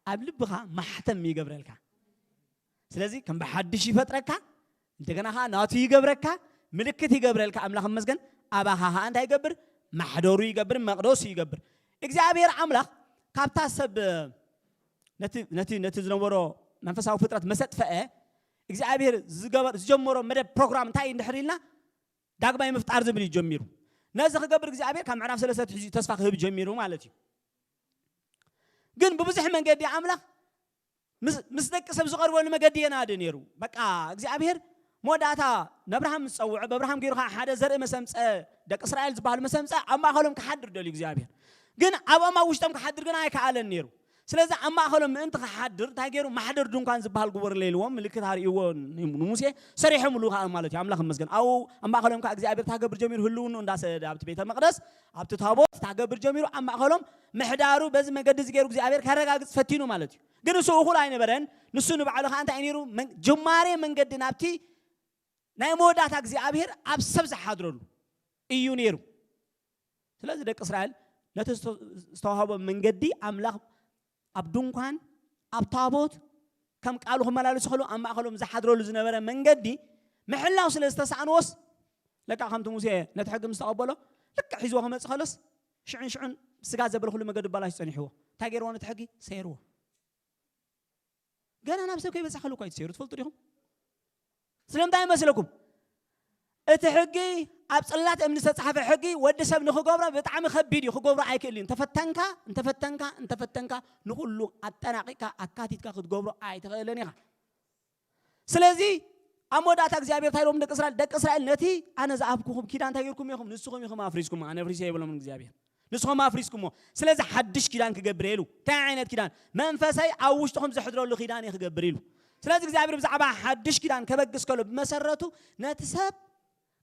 አብልብኻ ማህተም ይገብረልካ ስለዚህ ከም በሐድሽ ይፈጥረካ እንደገና ናቱ ይገብረካ ምልክት ይገብረልካ አምላክ መስገን አባሃ አንተ ይገብር ማህደሩ ይገብር መቅደሱ ይገብር እግዚአብሔር አምላክ ካብታሰብ ነቲ ዝነበሮ መንፈሳዊ ፍጥረት መሰጥፈአ እግዚአብሔር ዝጀመሮ መደብ ፕሮግራም እንታይ እንድሕሪልና ዳግማይ መፍጣር ዝብል ይጀምሩ ነዚ ክገብር እግዚአብሔር ካብ ምዕራፍ 3 ሕጂ ተስፋ ክህብ ጀሚሩ ማለት እዩ ግን በብዙሕ መንገዲ አምላክ ምስ ደቂ ሰብ ዝቀርበሉ መንገዲ የናደ ነይሩ በቃ እግዚአብሔር ሞዳታ ነብርሃም ዝፀውዕ በብርሃም ገይሩካ ሓደ ዘርኢ መሰምፀ ደቂ እስራኤል ዝበሃሉ መሰምፀ ኣብ ማእኸሎም ክሓድር ደልዩ እግዚአብሔር ግን ኣብኦም ውሽጦም ክሓድር ግን ኣይከኣለን ነይሩ ስለዚህ ኣብ ማእኸሎም ምእንቲ ክሓድር እንታይ ገይሩ ማሕደር ድንኳን ዝበሃል ግበር ለይልዎም ምልክት ሃርኢዎ ሙሴ ሰሪሖምሉ ማለት እዩ አምላክ መስገን ኣው ኣብ ማእኸሎም ከዓ እግዚአብሔር ታገብር ጀሚሩ ህልውኑ እንዳሰደ ኣብቲ ቤተ መቅደስ ኣብቲ ታቦት ታገብር ጀሚሩ ኣብ ማእኸሎም ምሕዳሩ በዚ መንገዲ ዝገይሩ እግዚአብሔር ከረጋግፅ ፈቲኑ ማለት እዩ ግን እሱ እኹል ኣይነበረን ንሱ ንባዕሉ ከዓ እንታይ ነይሩ ጅማሬ መንገዲ ናብቲ ናይ መወዳእታ እግዚአብሔር ኣብ ሰብ ዝሓድረሉ እዩ ነይሩ ስለዚህ ደቂ እስራኤል ነቲ ዝተዋህቦ መንገዲ አምላክ ኣብ ድንኳን ኣብ ታቦት ከም ቃሉ ክመላለሱ ክሉ ኣብ ማእኸሎም ዝሓድረሉ ዝነበረ መንገዲ ምሕላው ስለ ዝተሳእንዎስ ለካ ከምቲ ሙሴ ነቲ ሕጊ ምስ ተቐበሎ ልክዕ ሒዝዎ ክመፅእ ከሎስ ሽዑን ስጋ ዘበለ ኩሉ መንገዲ ባላሽ ፀኒሕዎ እንታይ ገይርዎ ነቲ ሕጊ ሰይርዎ ገና ናብ ሰብ ከይበፅሕ ከሉ እኳ ይትሰይሩ ትፈልጡ ዲኹም ስለምንታይ ይመስለኩም እቲ ሕጊ ኣብ ጽላት እምኒ ዝተጻሕፈ ሕጊ ወዲ ሰብ ንኽገብሮ ብጣዕሚ ከቢድ እዩ ክገብሮ ኣይክእልን እንተፈተንካ ንኹሉ ኣጠናቂካ ኣካቲትካ ክትገብሮ ኣይትኽእልን ኢኻ ስለዚ ኣብ መወዳእታ እግዚአብሔር እንታይ ኢሎም ደቂ እስራኤል ነቲ ኣነ ዝኣብኩኹም ኪዳን እንታይ ገይርኩም ኢኹም ንስኹም ኢኹም ኣፍሪስኩም ኣነ ኣፍሪሰ ይብሎም እግዚአብሔር ንስኹም ኣፍሪስኩሞ ስለዚ ሓድሽ ኪዳን ክገብር ኢሉ እንታይ ዓይነት ኪዳን መንፈሳይ ኣብ ውሽጥኹም ዝሕድረሉ ኪዳን እየ ክገብር ኢሉ ስለዚ እግዚአብሔር ብዛዕባ ሓድሽ ኪዳን ከበግስ ከሎ ብመሰረቱ ነቲ ሰብ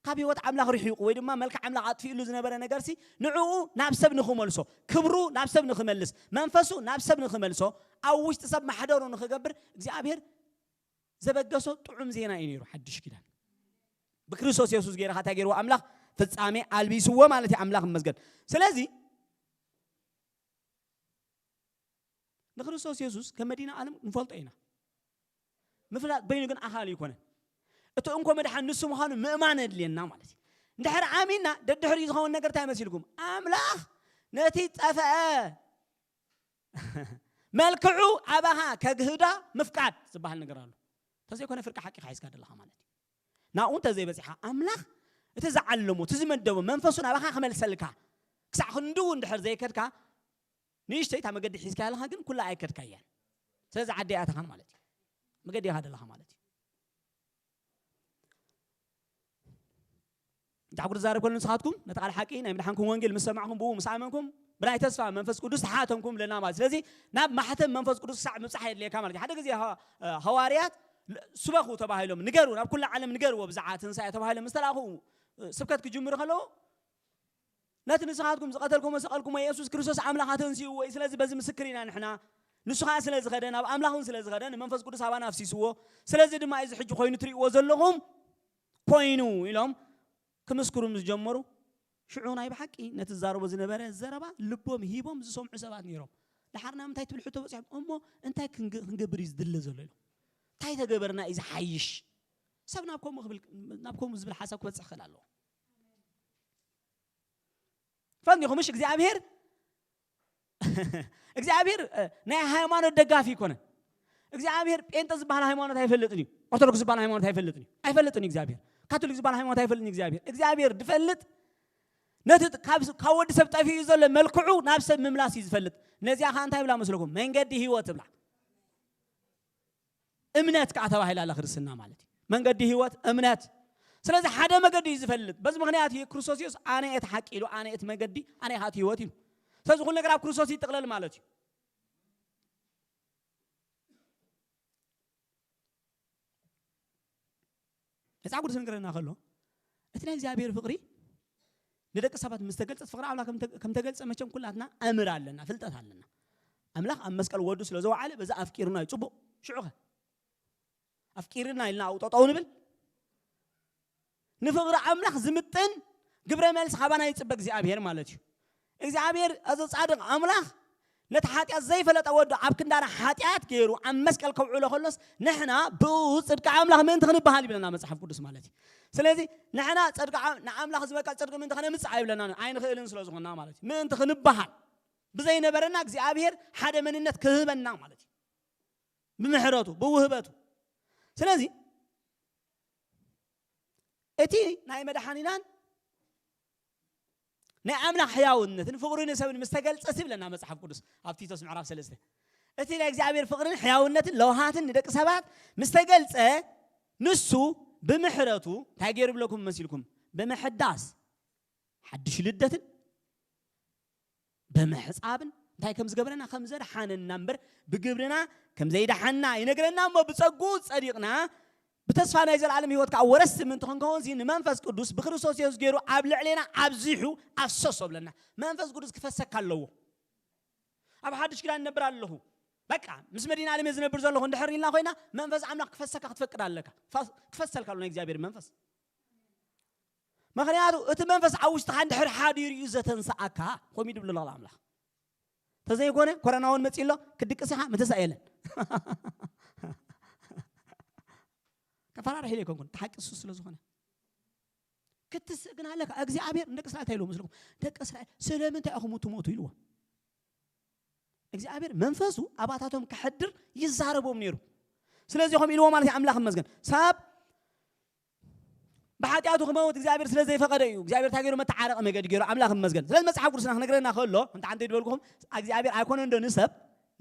ካብ ህይወት አምላክ ርሒቁ ወይ ድማ መልካ አምላክ አጥፊሉ ዝነበረ ነገርሲ ንዕኡ ናብ ሰብ ንኽመልሶ ክብሩ ናብ ሰብ ንኽመልስ መንፈሱ ናብ ሰብ ንኽመልሶ ኣብ ውሽጢ ሰብ ማሕደሩ ንኽገብር እግዚአብሔር ዘበገሶ ጥዑም ዜና እዩ ነይሩ ሓድሽ ኪዳን ብክርስቶስ ኢየሱስ ገይረኻ እንታይ ገይርዎ አምላክ ፍጻሜ አልቢስዎ ማለት እዩ አምላክ መስገድ ስለዚ ንክርስቶስ ኢየሱስ ከመዲና ዓለም ንፈልጦ ኢና ምፍላጥ በይኑ ግን ኣኻል ይኮነን እቶ እንኮ መድሓን ንሱ ምዃኑ ምእማን ኣድልየና ማለት እዩ እንድሕር ኣሚንና ደድሕሪ ዝኸውን ነገር እንታይ መሲልኩም አምላክ نتي طفأ ملكعو عبها كجهدا مفقد صباح نقرالو تزي كونه فرق حقي خايس كادلها مالتي ناو انت زي بصيحه املاح تزعلمو تزمدبو منفسنا عبها خمل سلكا كسع خندو اندحر زي كدكا نيشتي تا مقدي حيسكا لها كن كلها اي كدكايان سلاذ عدياتها كان مالتي مقدي هذا لها مالتي تعبر زارب كل نسخاتكم نتقال حقي نايم دحنكم وانجيل مسمعكم بو مسامنكم بلاي تسفى منفس قدوس حاتمكم لنا ما سلازي ناب ما حتم منفس قدوس ساعه مصحي لي كامل حدا غزي حواريات سبخو تباهيلهم نغرو ناب كل عالم نغرو بزعات تنساي تباهيلهم مستلاخو سبكت كجمر خلو نات نسخاتكم زقتلكم مسقلكم يسوع كريستوس املاحاتن سي وي سلازي بزي مسكرينا نحنا نسخا سلازي غدنا املاحون سلازي غدنا منفس قدوس ابانا افسيسو سلازي دما ايز حج خوينو تريو زلهم كوينو يلوم كمسكروا مزجمروا شعونا بحقي نتزاربوا زنبره الزربا لبهم هيبهم زسمعوا سبات نيرهم لحرنا متى تبل حتو بصحب امو انت كنقبر يزدل زللو تاي تجبرنا اذا حيش سبنا بكم قبل نابكم زبل حسب كبص خلالو فانيكم مش እግዚአብሔር እግዚአብሔር ናይ ሃይማኖት ደጋፊ ኮነ እግዚአብሔር ጴንጤ ዝባል ሃይማኖት አይፈልጥኒ ኦርቶዶክስ ዝባል ሃይማኖት አይፈልጥኒ እግዚአብሔር ካቶሊክ ዝባል ሃይማኖት አይፈልጥኒ እግዚአብሔር ድፈልጥ نت كاود سبت في يزل ملكعو نفس مملاس يزفلت نزيا خان تاي بلا مسلكم منقدي هيوت بلا امنات كعتبا هيلا لخرسنا مالتي منقدي هيوت امنات سلازي حدا مقدي يزفلت بس مغنيات هي كروسوسيوس انا اتحقيلو انا اتمقدي انا هات هيوتي سلازي كل نقرا كروسوس يتقلل مالتي يصعقوا سنقرنا خلو اتنا እግዚአብሔር ፍቅሪ ندك سبات مستقل تفكر على كم تقل سمشم كلاتنا أمر علينا فلتت علينا أملاك أم مسكال ودوس لزو على بس أفكيرنا يصبو شعوه أفكيرنا إلنا أو تطاون بال نفكر أملاك زمتن قبل ما يلسحبنا يتصبق زي أبير مالتي إذا أبير أزل صادق أملاك نتحاتي الزيف لا تود عبكن دارا حاتيات كيرو أم مسكال كوعله خلص نحنا بوس صدق أملاك من تغني بحالي بلنا مسحب قدس مالتي سلازي نحنا صدق نعم لا خزبك صدق من تخنا مصعيب لنا عين خيلن سلازغنا مالتي من تخنبحال بزي نبرنا እግዚአብሔር حدا منነት كهبنا مالتي بمحرته بوهبته سلازي اتي ناي مدحانينان نعم لا حياونت فقرين سبن مستقل صسب لنا مصحف قدس ابتيتوس معراف 3 اتي لا እግዚአብሔር فقرين حياونت لوهاتن ندق سبات مستقل نسو بمحرته تاجر بلكم مسيلكم بمحداس حدش لدتن بمحصابن تاي كم زغبرنا كم زد حانن نمبر بغبرنا كم زيد حنا ينغرنا ما بصقو صديقنا بتسفى نايزل العالم يوت كورس من تكون كونزين منفس قدوس بخريستوس يوس غيرو ابلع علينا ابزيحو افسسو بلنا منفس قدوس كفسكالو اب حدش كلا نبرالله بقى مس مدينه علم يزنبر زلو اندحرينا خوينا منفس عملاق كفسك تفقدالك كفسل كالو እግዚአብሔር መንፈስ مخنياتو ات منفس عوشت اندحر حادير يزتنساكا خوميد بلل الله تزي كونه كوروناون مصيلو كدقسها متسايلن كفرار هيليكم كنت حق السوس لزونه كتسغنا لك እግዚአብሔር እንደቀስላት አይሉ መስልኩም ደቀስላት ስለምን ታይኹም ትሞቱ ይልዋ እግዚአብሔር መንፈሱ አባታቶም ከሐድር ይዛረቦም ነሩ ስለዚህ ሆም ይልዋ ማለት አምላክ መስገን ሳብ በኃጢአቱ ከመውት እግዚአብሔር ስለዚህ ይፈቀደዩ እግዚአብሔር ታገሩ መተዓረቀ መገድ ገሩ አምላክ መስገን ስለዚህ መጽሐፍ ቅዱስና ነግረና ከሎ እንት አንተ ይደልኩም እግዚአብሔር አይኮነ እንደ ንሰብ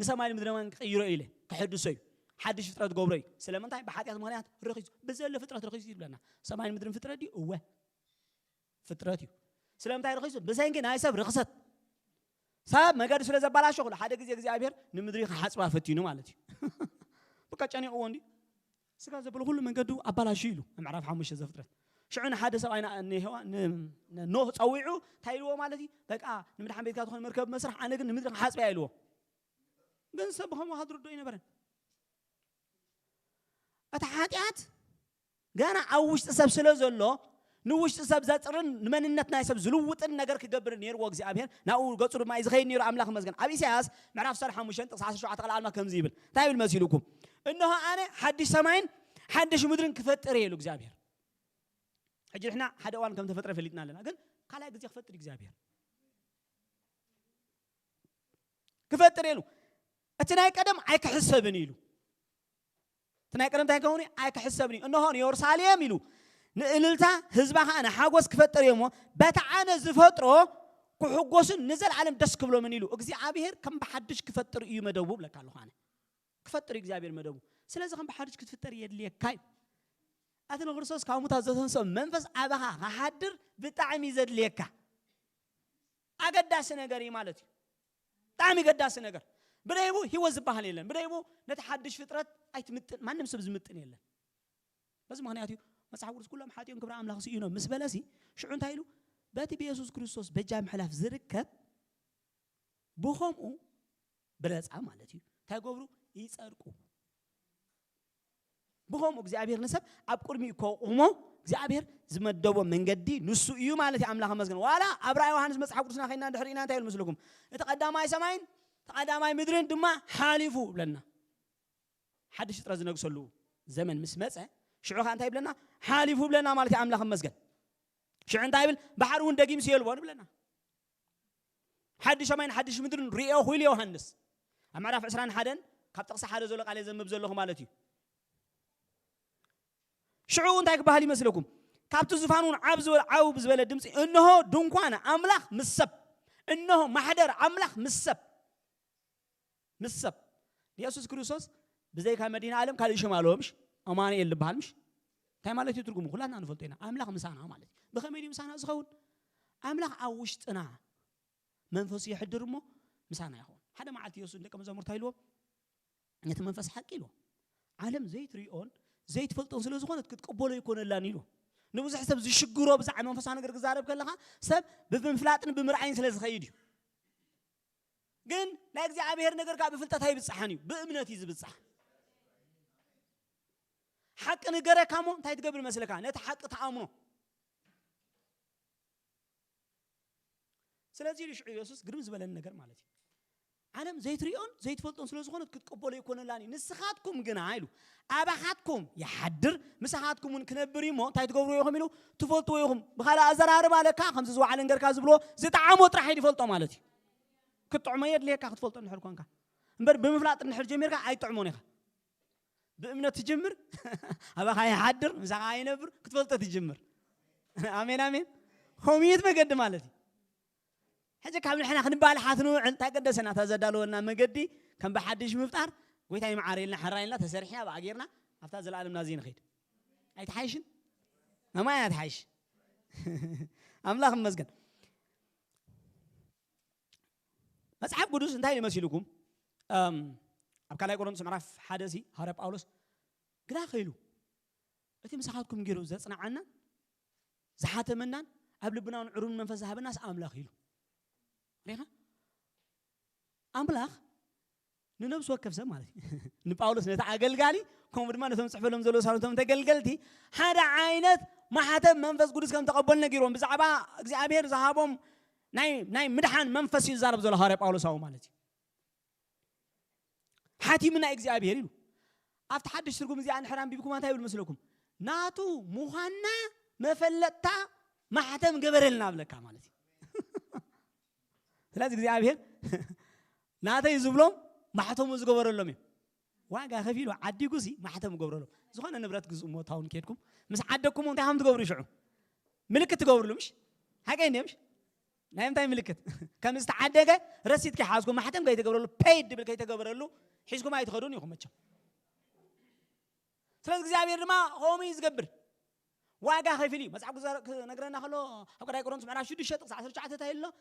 ንሰማይ ምድረማን ቀይሮ ኢለ ከሐድሰዩ حدش فطرة جبري سلام انتهي بحاجات مغنيات رخيص بزل فطرة رخيص يبلنا سماين مدرن فطرة دي هو فطرتي سلام انتهي رخيص بس يمكن هاي سب رخصت سب ما قدر سلا زبالة شغل حدا جزء أبير نمدري حاسب فتينو مالتي بكتشاني أوندي سكان زبالة كله من قدو أبلا شيلو ما عرف حمش الزفترة شعنا حدا سبعين إنه هو نوه تصويعه تايلو مالتي بقى نمدر حميد كاتخون مركب مسرح أنا قلنا نمدر حاسب يايلو بس سبهم وهادرو دوينا برن أتحاجات جانا عوش تسب سلزلو نوش تسب زاترن من النتنا يسب زلوت النجار كجبر نير وجز أبير نقول قصر ما يزخين نير عملاق مزجن أبي سياس معرف صرحة مشان تصحى شو عتقل على كم زيبل تايب المسيلكم إنه أنا حد سمعين حد شو مدرن كفت ريلو جزابير أجل إحنا حد وان كم تفترة فلتنا لنا قال كلا جزء فترة جزابير كفتر يلو أتناي قدم عيك حسبني يلو تناي قدم تاي كوني عيك حسبني إنه هون يورساليم يلو نقللتا حزبها أنا حاجوس كفتر يمو بتعانى زفترو كحجوسن نزل عالم دسك بلو من يلو أجزي عابير كم بحدش كفتر يمدوب لك على خانة كفتر إجزابير مدوب سلازم كم بحدش كفتر يدلي كاي أتنا غرسوس كامو تازتون سو منفس أبها هحدر بتعمي زد ليكا أقداس نجاري مالتي تعمي قداس نجار بريبو هو زبها ليلن بريبو نتحدش فترة أيت متن ما نمسب زمتن يلن بس ما هنياتي ما صحورس كلهم حاتيهم كبر عمل خصيونهم مسبلاسي شو عن تايلو باتي بيسوس كريستوس بجام حلاف زركب بخمو برز عمالتي تاقبرو يسأرقو بخمو እግዚአብሔር نسب أبقرمي كومو እግዚአብሔር زمدوبو من قدي نسو إيو مالتي عملها مسكن ولا أبرا يوحنس مسحق قدسنا خينا دحرينا تايل مسلكم تقدماي سماين تقدماي مدرين دما حالفو لنا حدش ترز نقصلو زمن مسمصه شعوخ انت يبلنا حالفو بلنا مالتي عملها مسكن شعن انت يبل بحرون دقيم سيلوون بلنا حدش سماين حدش مدرين ريو خويل يوحنس أمعرف عسران حدن كاب تقصى حدا زولق عليه زنب زولهم مالتي شعو انت يكبهالي مسلكم كابتو زفانون عاوبز ولا دمسي انه دنكوانا املاخ مسب انه محدر املاخ مسب يسوع كريستوس بزي كمدينه عالم قال يشمالومش اماني يلبهالمش تاي مالتي ترغمو كلنا نفلطينا املاخ مسانا مالتي بخميدي مسانا زخون املاخ اوشطنا منفس يحدرمو مسانا يخون حدا معلتي يسوع دك مزمر تايلو نت منفس حقيلو عالم زيت ريون زيت فلطون سلازخونت كتقبلو يكون لانيلو نبز حسب زي شغرو بزع منفس انا غير زارب كلها سب بمفلاطن بمرعين سلازخيدي ግን ናይ እግዚአብሔር ነገር ካብ ፍልጠት አይብጽሐን እዩ በእምነት ይዝብጽሕ حق ነገረ ካሞ እንታይ ትገብር መስለካ ነቲ حق ተአምኖ ስለዚህ ልጅ ኢየሱስ ግርም ዝበለን ነገር ማለት እዩ ዓለም ዘይትሪኦን ዘይትፈልጦን ስለዝኾነ ክትቀበሉ ይኮነላኒ ንስኻትኩም ግን አይሉ አባኻትኩም ይሐድር ምስኻትኩምን ክነብር ይሞ እንታይ ትገብሩ ይኹም ኢሉ ትፈልጡ ይኹም በኻላ አዘራርባ ለካ ከምዚ ዝዋዕለ ነገርካ ዝብሎ ዝጣዓሞ ጥራሕ ይፈልጦ ማለት እዩ كطعمة يدلي كأخذ فلتة نحر كونك مبر بمفلات نحر جمير كا أي طعمونيها بأمنة تجمر هذا هاي حدر مسا هاي نبر كتفلتة تجمر آمين خوميت ما قد مالتي حاجة كامل إحنا خنبال حاثنو عن تقدر سنة تزدالو لنا ما قدي كم بحدش مفتار ويتاي معاريلنا حرايلنا تسرحنا بعجيرنا أفتاز العالم نازين خير أي تحيشن ما يتحيش أملاخ مزجن مصحف قدوس انتهي لمسيلكم أبكالي قرون سمعرف حدثي هارب أولوس قدا خيلو أتي مساحاتكم جيرو زصنا عنا زحات منان قبل بناون عرون منفس ذهب الناس أملاخ خيلو ريها أملاخ ننبس وكف زمالي نبأولوس نتعقل قالي كم بدمان ثم صحف لهم زلوا صاروا ثم تقلقلتي هذا عينت ما حتى منفس قدوس كم تقبلنا جيرون بس عبير ذهبهم ناي مدحان منفس يزارب زول هارب أولوس أو مالتي حاتي منا إجزابير يلو أفتح حدش تركم زي عن حرام بيبكم ما تايل مسلكم ناتو مهنا مفلتا ما حتى مقبر لنا بلك مالتي ثلاث إجزابير ناتا يزبلهم ما حتى مزقبر لهم واقع خفيلو عدي قصي ما حتى مقبر لهم زخنا نبرات قص أمو تاون كيركم مس عدكم وانت هم تقبروا شعو ملك تقبر لهمش حاجة ينمش نايم تايم ملكت كم استعدك رسيت كحاسكم ما حتى مقايت تقبر له paid بالكايت تقبر له حيسكم ما يتخدون يخم متشا ثلاث إجزابير ما هو ميز قبر واقع خفيلي بس عقب نقرأنا خلو أقرأ يقولون سمعنا شو دي شيء تقص شعات تايله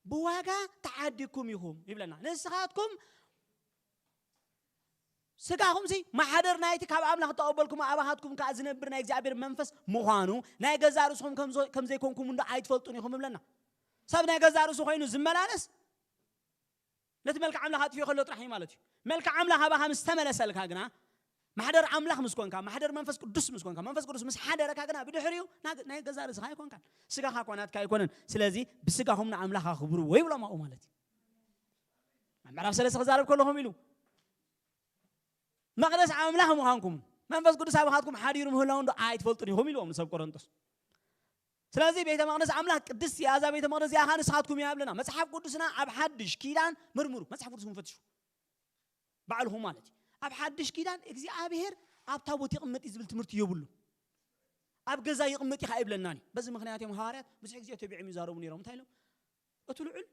بواقع تعديكم يخم يبلنا نسخاتكم سكاهم زي ما حضر نايتك عبنا تقبلكم أباهاتكم كأزنبر نايك إجزابير منفس مخانو نايك جزارسهم كم زي كونكم من عيد فلتون يخم يبلنا سابنا جزارس وخينو زملانس نتملك عملها في خلوت رحيم مالتي ملك عملها بها مستملة سلك هاجنا ما حدر عملها مسكون كان ما حدر منفس قدس مسكون كان منفس قدس مس حدر هاجنا بدحريو ناي جزارس هاي كون كان سجا هاكونات كاي كونن سلازي بسجا هم عملها خبروا وي ولا ما هو مالتي ما بعرف سلسة جزارب كلهم يلو ما قدس عملها مهانكم منفس قدس هاكم حديرهم هلاون عايد فلتوني هم يلو من سب كورنثوس ስለዚህ ቤተ መቅደስ አምላክ ቅድስት ያዛ ቤተ መቅደስ ያኻን ንስኻትኩም ያብለና መጽሐፍ ቅዱስና ኣብ ሓድሽ ኪዳን ምርምሩ መጽሐፍ ቅዱስን ፈትሹ ባዕልሁ ማለት ኣብ ሓድሽ ኪዳን እግዚአብሔር ኣብ ታቦት ይቕመጥ ዝብል ትምህርቲ የብሉ ኣብ ገዛ ይቕመጥ ይኻ ይብለናኒ በዚ ምክንያት እዮም ሐዋርያት ብዙሕ ግዜ ተቢዖም ይዛረቡ ነይሮም እንታይ ኢሎም እቲ ልዑል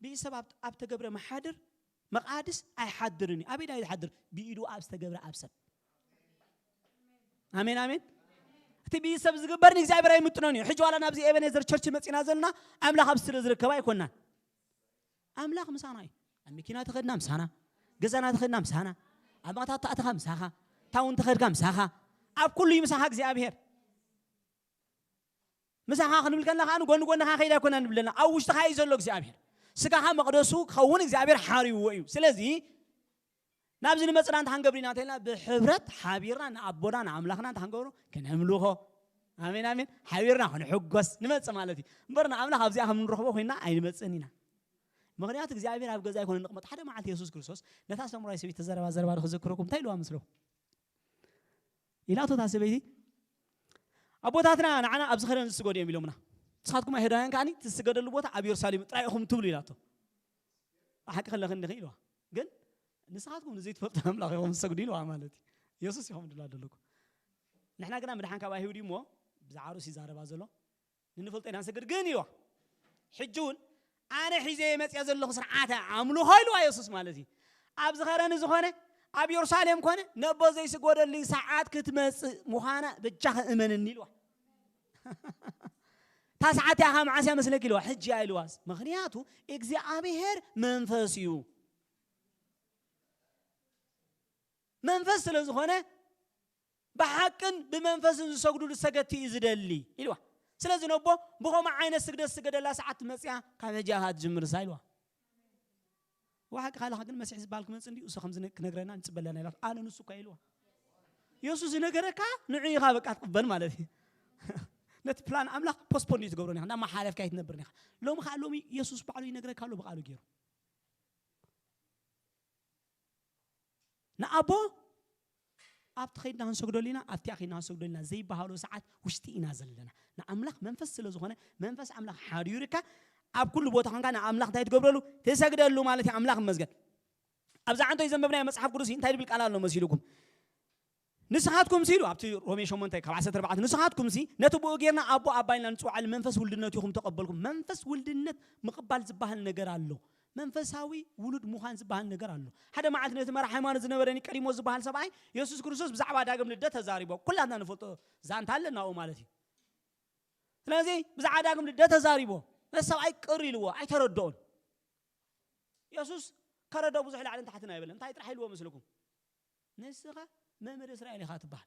ብኢሰብ ኣብ ተገብረ መሓድር መቃድስ ኣይሓድርኒ ኣበይ ዳ ይሓድር ብኢዱ ኣብ ዝተገብረ ኣብ ሰብ አሜን አሜን እቲ ብኢሰብ ዝግበርኒ እግዚአብሔር ኣይምጥኖኒ ሕጂ ዋላ ናብዚ ኤበኔዘር ቸርች መፂና ዘለና ኣምላኽ ኣብ ስለ ዝርከባ ኣይኮናን ኣምላኽ ምሳና እዩ ኣብ መኪና ተኸድና ምሳና ገዛና ተኸድና ምሳና ኣብ ማታ ተኣተኻ ምሳኻ ታውን ተኸድካ ምሳኻ ኣብ ኩሉ ይምሳኻ እግዚአብሔር ምሳኻ ክንብል ከለና ካኑ ጎንጎንኻ ከይዳ ኣይኮናን ንብለና ኣብ ውሽጥኻ እዩ ዘሎ እግዚአብሔር ስጋኻ መቅደሱ ክኸውን እግዚአብሔር ሓሪዎ እዩ ስለዚ ናብዚ ንመፅና እንተሓንገብሪና እንተኢልና ብሕብረት ሓቢርና ንኣቦና ንኣምላኽና እንተሓንገብሮ ከነምልኾ ኣሜን ኣሜን ሓቢርና ክንሕጎስ ንመፅእ ማለት እዩ እምበር ንኣምላኽ ኣብዚኣ ከም ንረኽቦ ኮይና ኣይንመፅእን ኢና ምክንያቱ እግዚአብሔር ኣብ ገዛ ይኮነ ንቕመጥ ሓደ መዓልቲ ኢየሱስ ክርስቶስ ነታ ሰሙራይ ሰበይቲ ተዘረባ ዘረባ ክዝክረኩም እንታይ ኢልዋ መስሎ ኢላቶ ታ ሰበይቲ ኣቦታትና ንዓና ኣብ ዝኸደን ዝስገዱ እዮም ኢሎምና ንስኻትኩም ኣይሁዳውያን ከዓኒ ትስገደሉ ቦታ ኣብ ኢየሩሳሌም ጥራይ ኢኹም ትብሉ ኢላቶ ሓቂ ከለኽን ንኽእል ኢልዋ ግን ንስኻትኩም ንዘይትፈልጡ ኣምላኽ ኢኹም ዝሰግዱ ኢልዋ ማለት እዩ ኢየሱስ ኢኹም ድላ ዘለኩም ንሕና ግና ምድሓን ካብ ኣይሁዲ እሞ ብዛዕባ ሩስ ይዛረባ ዘሎ ንንፈልጦ ኢና ንሰግድ ግን ኢልዋ ሕጂ እውን ኣነ ሒዘ መፅያ ዘለኹ ስርዓተ ኣምልኾ ኢልዋ ኢየሱስ ማለት እዩ ኣብ ዝኸረኒ ዝኾነ ኣብ ኢየሩሳሌም ኮነ ነቦ ዘይስገደሉ ሰዓት ክትመፅእ ምዃና ብቻ ክእመንኒ ኢልዋ تا ساعات يا هم عسى مثل كيلو حج يا الواس مخنياتو እግዚአብሔር መንፈስ እዩ መንፈስ ስለዝኾነ በሐቅን በመንፈስን ዝሰግዱ ለሰገቲ ይዝደሊ ይልዋ ስለዚህ ነው በሆማ አይነት ስግደት ስገደላ ሰዓት መጽያ ካመጃሃት ጅምር ሳይልዋ وحق خالق ግን መስሕ ዝባልክ መጽ እንዲ እሱ ከምዝ ነግረና እንጽበለና ይላል አነ ንሱ ካይልዋ ኢየሱስ ነገረካ ንዕይኻ በቃ ተቀበል ማለት እዩ نت بلان أملاك بوسبوني تقولون إحنا ما حالف كايت نبرني لو ما خلومي يسوع بعلو ينقرأ كله بقالو جيرو نأبو أبتخيل نهان سقدولينا أبتأخيل نهان سقدولينا زي بحالو ساعات وشتي نازل لنا نأملاك منفس سلزخونه منفس أملاك حريرك أب كل بوت خانك أملاك تايت قبلو تسقد له مالتي أملاك مزجد أبزع عنده إذا مبني مسحب كروسين تايت بالكلام لو مسيلكم نسخاتكم سيلو أبتي رومي شو منتك كبعثة ربعة نسخاتكم سي نتبو جيرنا أبو أباين لنسوا على المنفس ولدنا تيهم تقبلكم منفس ولدنا مقبل زبها النجار الله منفس هاوي ولد مخان زبها النجار الله هذا ما عندنا تمر حيوان زنبرني كريم وزبها السبعين يسوع كريستوس بزعبا داعم للدة زاريبو كل هذا نفوتو زان تالنا أو مالتي لازم بزعبا داعم للدة زاريبو السبعين كريلوا أي تردون يسوع كردوا بزحل على تحتنا يبلن تايت رحيلوا مثلكم نسخة ممر إسرائيل خاتبال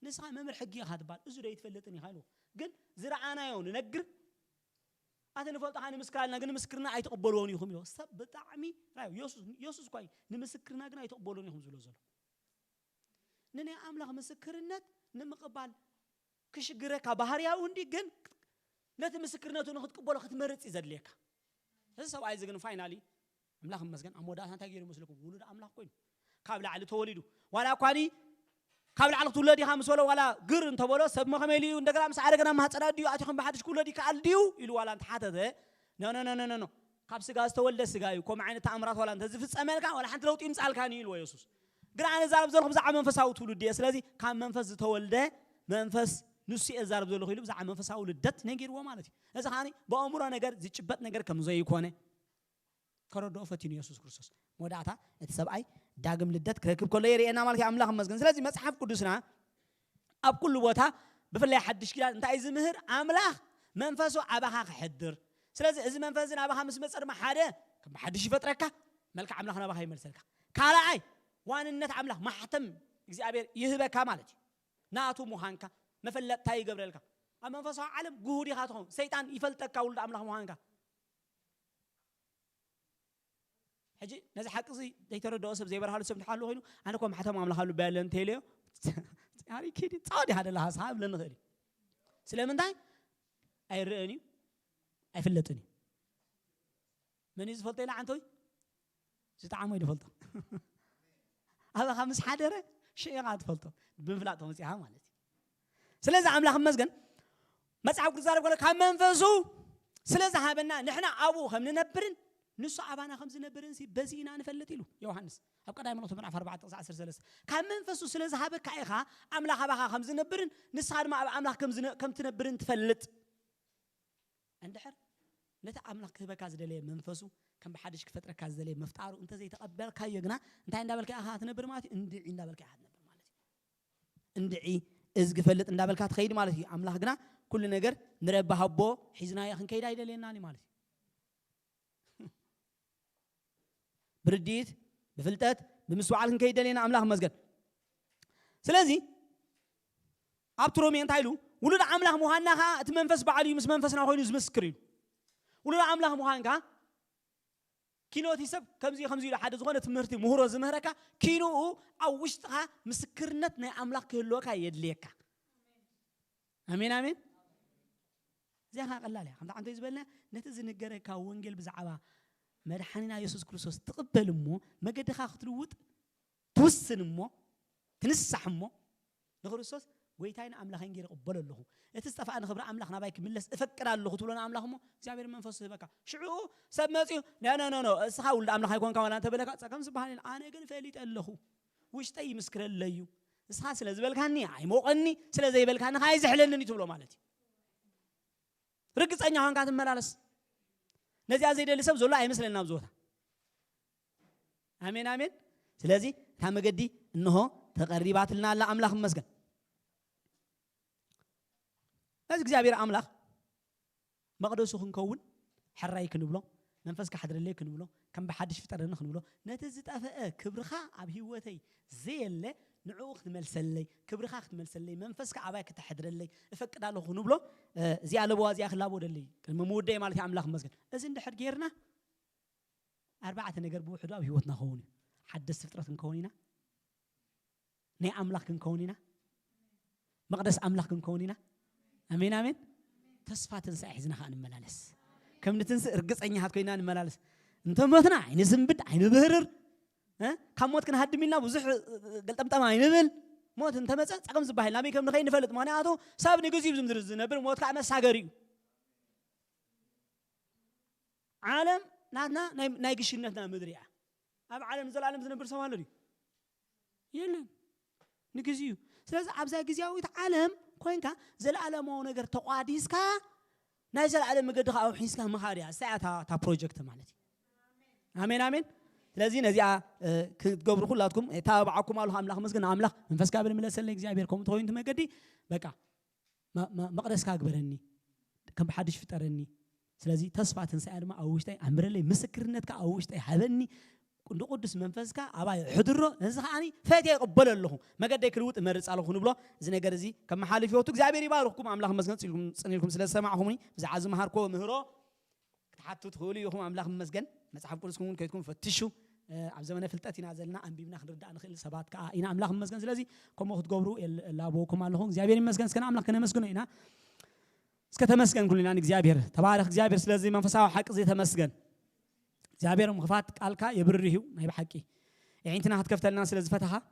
نسخة ممر حقيقة خاتبال إزاي يتفلتني خالو قل زرعنا يون نقر أتى نفلت عن مسكرنا قلنا مسكرنا أيتقبلوني هم يو سب بتعمي رايو يوسف كوي نمسكرنا قلنا أيتقبلوني هم زلوا زلوا نني أملا مسكرنا نمقبل كش جرك بحريا وندي جن لا تمسكرنا تنخد قبل خد مرت إذا ليك هذا سو عايز جن فاينالي أملا مسكن أمودا هان تغيير مسلكم ولد أملا كوي قبل على توليدو ولا قاني قبل على تولدي خمس ولا قر انت ولا سب ما خميلي وندقلا مس عارقنا ما هتصديو اتخم بحدش كولدي كالديو يلو ولا انت حتى ده نو قاب سغاز تولد سغايو كوم عين تامرات ولا انت زفصملكا ولا حنت لوط يمصالكاني يلو يسوس غران زارب زلخ بزع منفساو تولد سلازي كان منفس تولد منفس نسي زارب زلخ يلو بزع منفساو لدت نغيرو مالتي اذا خاني بامورا ነገር ዝጭበጥ ነገር ከም ዘይ ኮነ ከረዶ ፈቲኑ ኢየሱስ ክርስቶስ ወዳታ እተሰብአይ ዳግም ልደት ክረክብ ኮለ የሪኤና ማለት አምላክ መስገን ስለዚህ መጽሐፍ ቅዱስና ኣብ ኩሉ ቦታ በፈላይ ሐድሽ ኪዳን እንታይ ዝምህር አምላክ መንፈሱ አባኻ ክሕድር ስለዚህ እዚ መንፈስን አባኻ ምስ መጽርማ ሓደ ከም ሐድሽ ይፈጥረካ መልካ አምላክና አባኻ ይመልሰልካ ካልኣይ ዋንነት አምላክ ማህተም እግዚአብሔር ይህበካ ማለት ናቱ ሙሃንካ መፈለጥታ ይገብረልካ ኣብ መንፈሳዊ ዓለም ጉሁድ ኢኻ ትኾን ሰይጣን ይፈልጠካ ውልድ አምላክ ሙሃንካ حجي نزح حقي يتردد أسب زي برهالو سب تحلو هينو أنا كم حتى ما عمل حلو بالن تيليو يعني كذي صادي هذا لها صعب لنا غيري سلام داي أي رأني أي فلتني من يزفلت إلى عنتوي ستعمل يدفلت هذا خمس حدرة شيء قاعد فلته بنفلاتهم سيها مالتي سلام عمل خمس جن مصعب زارب قال كم منفسو سلازا هابنا نحنا ابو خم ننبرن نسو عبانا خمس نبرن سي بزينا نفلت له يوحنس اب قداي منوت من 4:13 كم منفسو سلازا هاب كايخا املاح باخا خمس نبرن نسخاد ما املاح كم تنبرن تفلت اندحر نتا املاح كبكا زدلي منفسو كم بحدش كفتره كازدلي مفتارو انت زي تقبل كايغنا انت اندابلك اخا تنبر مالتي اندعي اندابلك اخا تنبر مالتي اندعي ازق فلت اندابلك تخيد مالتي املاح غنا كل نجر نربى حبو حزنا يا خن كيدا يدلينا لي مالتي برديت بفلتات بمسوعال خن كيدا لينا املاح مسجد سلازي ابترومي انت هيلو ولد املاح مهانها تمنفس بعلي مس منفسنا خوينو زمسكرين ولد املاح مهانكا كينو تيسب كمزي لحد زغونه تمرتي مهرو زمهركا كينو او وشتها مسكرنت ناي املاح كهلوكا يدليكا امين امين زي ها قلال يا خمسة عنده يزبلنا نتزن الجركا وانجل بزعبا مدحننا يسوع كريستوس تقبل مو ما قد خاطروت توسن مو تنسح مو لكريستوس ويتاين أملاخ ينجر قبل له اتستفى أن خبر أملاخ نبايك ملس افكر على اللغة تقولون أملاخ مو زعبير من فصل بكا شعو سمعتيو لا سخاول أملاخ يكون كمان أنت بلك سكان سبحان أنا قل فليت الله وش تي مسكر الليو سخاس لزبل كاني عي مو قني سلزي بل كان هاي زحلني تقولوا مالتي ركز أني هان قاتم ملالس نزي عزيز اللي سب زولا يمثل النام زوتا آمين آمين سلازي هم قدي إنه تقريبات لنا لا أملاخ مسجن لازم جابير أملاخ ما قدروا سخن كون حراي كنبلو منفسك حدر اللي كنبلو كم بحدش في ترى نخنبلو نتزت أفأ كبرخا أبهوتي زي اللي نعوخ تملسلي كبرخا تملسلي منفسك عباك تحدر اللي افكر على خنبلو زي على بوا زي أخلابو دلي الممودة مالتي أملاخ مسجن أزين دحر جيرنا 4 نجار بو حدا بهوتنا خوني حدث فترة كونينا ني أملاخ كونينا مقدس أملاخ كونينا أمين آمين تصفات تنسى حزنا خان الملالس كم نتنسى رقص عيني هات كوينا الملالس أنت متنا عين زنبد عين بهرر ها كم موت كنا هاد منا بزح قلت أمتى عين بل موت أنت مثلا أقام زباح لامي كم نخين فلت ماني عادو سابني جزيب زمدر الزنبر موت كعمل ساقري عالم نادنا نايقش النفنا مدريعة أب عالم زل عالم زنبر سوالري يلا نجزيو سلازم عبزا جزياو يتعلم كوينكا زل عالم ونجر تقاديسكا نازل عالم مقدر أو حيسكا مخاريا ساعة تا بروجكت مالتي آمين آمين لازين زيا كتقبروا كلاتكم تابعكم الله أملاخ مسكن أملاخ من فسك قبل ملا سلك زيابيركم توين تما قدي بقى ما قدرت كأكبرني كم بحدش فترني سلازي تصفى تنسى ما أوشتي عمرلي مسكرنت كأوشتي حبني كنت قدس منفسك أباي حضره نزخاني فاتي قبل الله ما قد يكروت مرس على خنبلا زين جرزي كم حالي في وقتك زعبيري باركم أملاخ مسكن سنيلكم سلاسة معهمني بزعز مهاركو مهرو حتى تدخلي يوم أملاخ مسكن مسحب كلكم كيتكم فتشوا عبد زمان فلتاتي نازلنا أم بيبنا خنرد أنا خل سبات كأينا أملاخ مسكن سلازي كم وقت قبروا لابوكم علىهم زعبيري مسكن سكن أملاخ كنا مسكن هنا سكت مسكن كلنا نك زعبير تبارك زعبير سلازي ما فساو حق زي تمسكن زعبير مخفات قالك يبرهيو ما يبحكي يعني أنت نحت كفتلنا سلز فتحة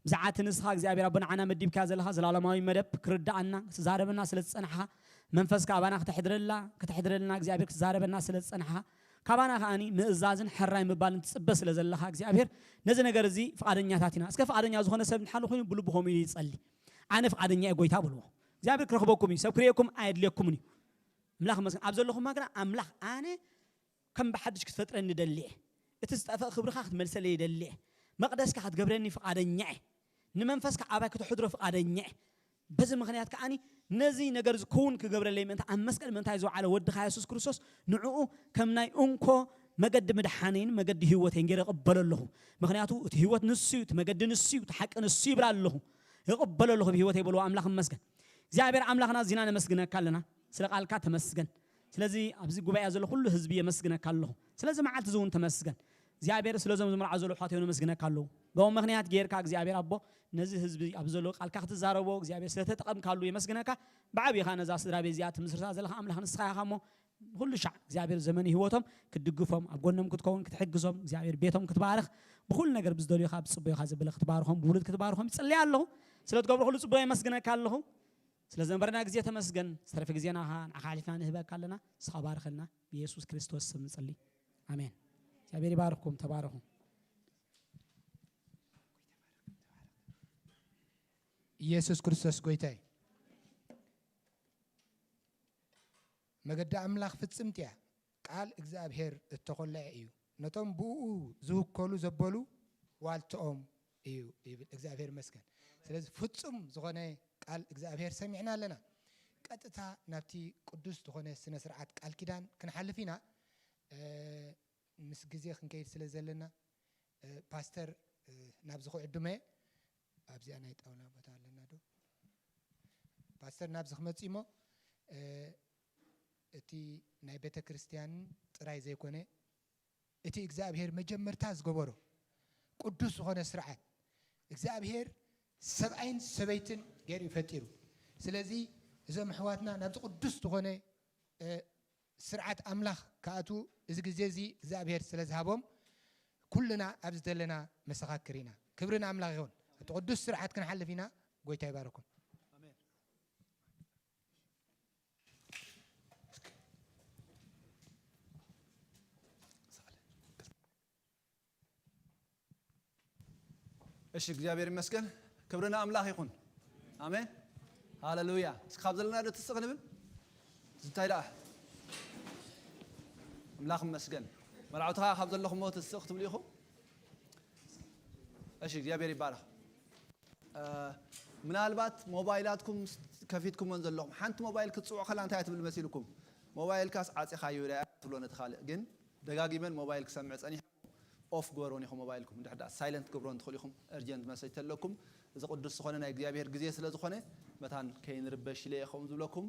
زعات نسخة زعبير ربنا عنا مدي بكازلها زلالماوي مدب كرد عنا زارب الناس سلز صنحها منفسك أبانا كتحضر لنا زعبير زارب الناس سلز صنحها كابانا خاني مزازن حراي مبال تسبس لزلها زعبير نزل جرزي فقادنيا تاتينا اسكف فقادنيا زخنا سب نحل خوين بلبهم يصلي أنا فقادنيا قويتا بلو زعبير كرخبوكم سبكريكم عيد لكمني ملاخ مسكن أبزلهم ما كنا أملاخ أنا كم بحدش كتفتر إن دليه اتستأفق خبرك أخذ ملسلي دليه مقدسك حد قبرني فقادنيا نمنفسك عباك تحضر فقادنيا بس المغنيات كأني نزي نجرز كون كقبر اللي من أمسك من تايزو على ود خيسوس كروسوس نعو كم ناي أنكو مجد مدحانين مجد هو تنجر قبل الله مغنياتو هو نسيو مجد نسيو تحك نسيو بلا الله يقبل الله بهو تيبلو أملاخ مسكن زعبير أملاخنا زينا مسكنا كلنا سلق الكات مسكن سلازي أبزي جباي أزول كل حزبية مسكنا كله سلازم معلت زون تمسكن زعبير سلازم زمر عزول حاتيون مسكنا كله بقوم مغنيات غير كاك زعبير أبو نزي حزبي أبزول الكات زاربو زعبير سلتتقم كله يمسكنا كا بعبي خان زاس درابي زيات مسرتا زلها أملاخ نسخة خامو كل شعب زعبير زمني هوتهم كتدقفهم أبغونهم كتكون كتحجزهم زعبير بيتهم كتبارخ بكل نجار بزدولي خاب صبي خازب بلا كتبارخهم بولد كتبارخهم يصلي الله سلت قبل كل صبي مسكنا كله ስለዚህ ዘንበርና ጊዜ ተመስገን ስተረፈ ጊዜና አኻሊፍና ንህበካ ኣለና ስኻባርኸልና በኢየሱስ ክርስቶስ ስም እንጸልይ አሜን። እግዚአብሔር ይባርኩም ተባረኩ። ኢየሱስ ክርስቶስ ጎይታይ መገዳ አምላኽ ፍጽምትያ ቃል እግዚአብሔር እተቆለየ እዩ ነቶም ብኡ ዝውከሉ ዘበሉ ዋልተኦም እዩ ይብል እግዚአብሔር መስገን። ስለዚህ ፍጹም ዝኾነ ቃል እግዚአብሔር ሰሚዕና ኣለና። ቀጥታ ናብቲ ቅዱስ ዝኾነ ስነ ስርዓት ቃል ኪዳን ክንሓልፍ ኢና ምስ ግዜ ክንከይድ ስለ ዘለና ፓስተር ናብ ዝኽዕድመ ኣብዚኣ ናይ ጣውላ ቦታ ኣለና ዶ ፓስተር ናብ ዝኽመጽ እሞ እቲ ናይ ቤተ ክርስቲያን ጥራይ ዘይኮነ እቲ እግዚአብሔር መጀመርታ ዝገበሮ ቅዱስ ዝኾነ ስርዓት እግዚአብሔር ሰብአይን ሰበይትን ገይሩ ይፈጢሩ። ስለዚ እዞም ኣሕዋትና ናብዚ ቅዱስ ዝኾነ ስርዓት ኣምላኽ ካኣቱ እዚ ግዜ እዚ እግዚአብሔር ስለ ዝሃቦም ኩልና ኣብዚ ዘለና መሰኻክር ኢና። ክብርን ኣምላኽ ይኹን። እቲ ቅዱስ ስርዓት ክንሓልፍ ኢና። ጎይታ ይባረኩም። እሺ እግዚአብሔር ይመስገን። ክብርና አምላኽ ይኹን። አሜን ሃሌሉያ። እስካብ ዘለና ዶ ትስቕ ንብል እንታይ ደኣ አምላኽ ይመስገን። መርዓውትኻ ካብ ዘለኹም ሞ ትስቕ ትብል ኢኹም። እሺ እግዚአብሔር ይባረኽ። ምናልባት ሞባይላትኩም ከፊትኩምን ዘለኹም ሓንቲ ሞባይል ክትፅውዕ ከላ እንታይ ትብል መሲልኩም ሞባይልካስ ዓፂኻዮ ዳ ትብሎ ነቲ ካልእ ግን ደጋጊመን ሞባይል ክሰምዕ ፀኒሕ ኦፍ ገበሮን ኢኹም ሞባይልኩም ድሕዳ ሳይለንት ግብሮን ትኽእሉ ኢኹም እርጀንት መሰጅ ተለኩም እዚ ቅዱስ ዝኾነ ናይ እግዚአብሔር ግዜ ስለ ዝኾነ መታን ከይንርበሽ ኢለ ኢኹም ዝብለኩም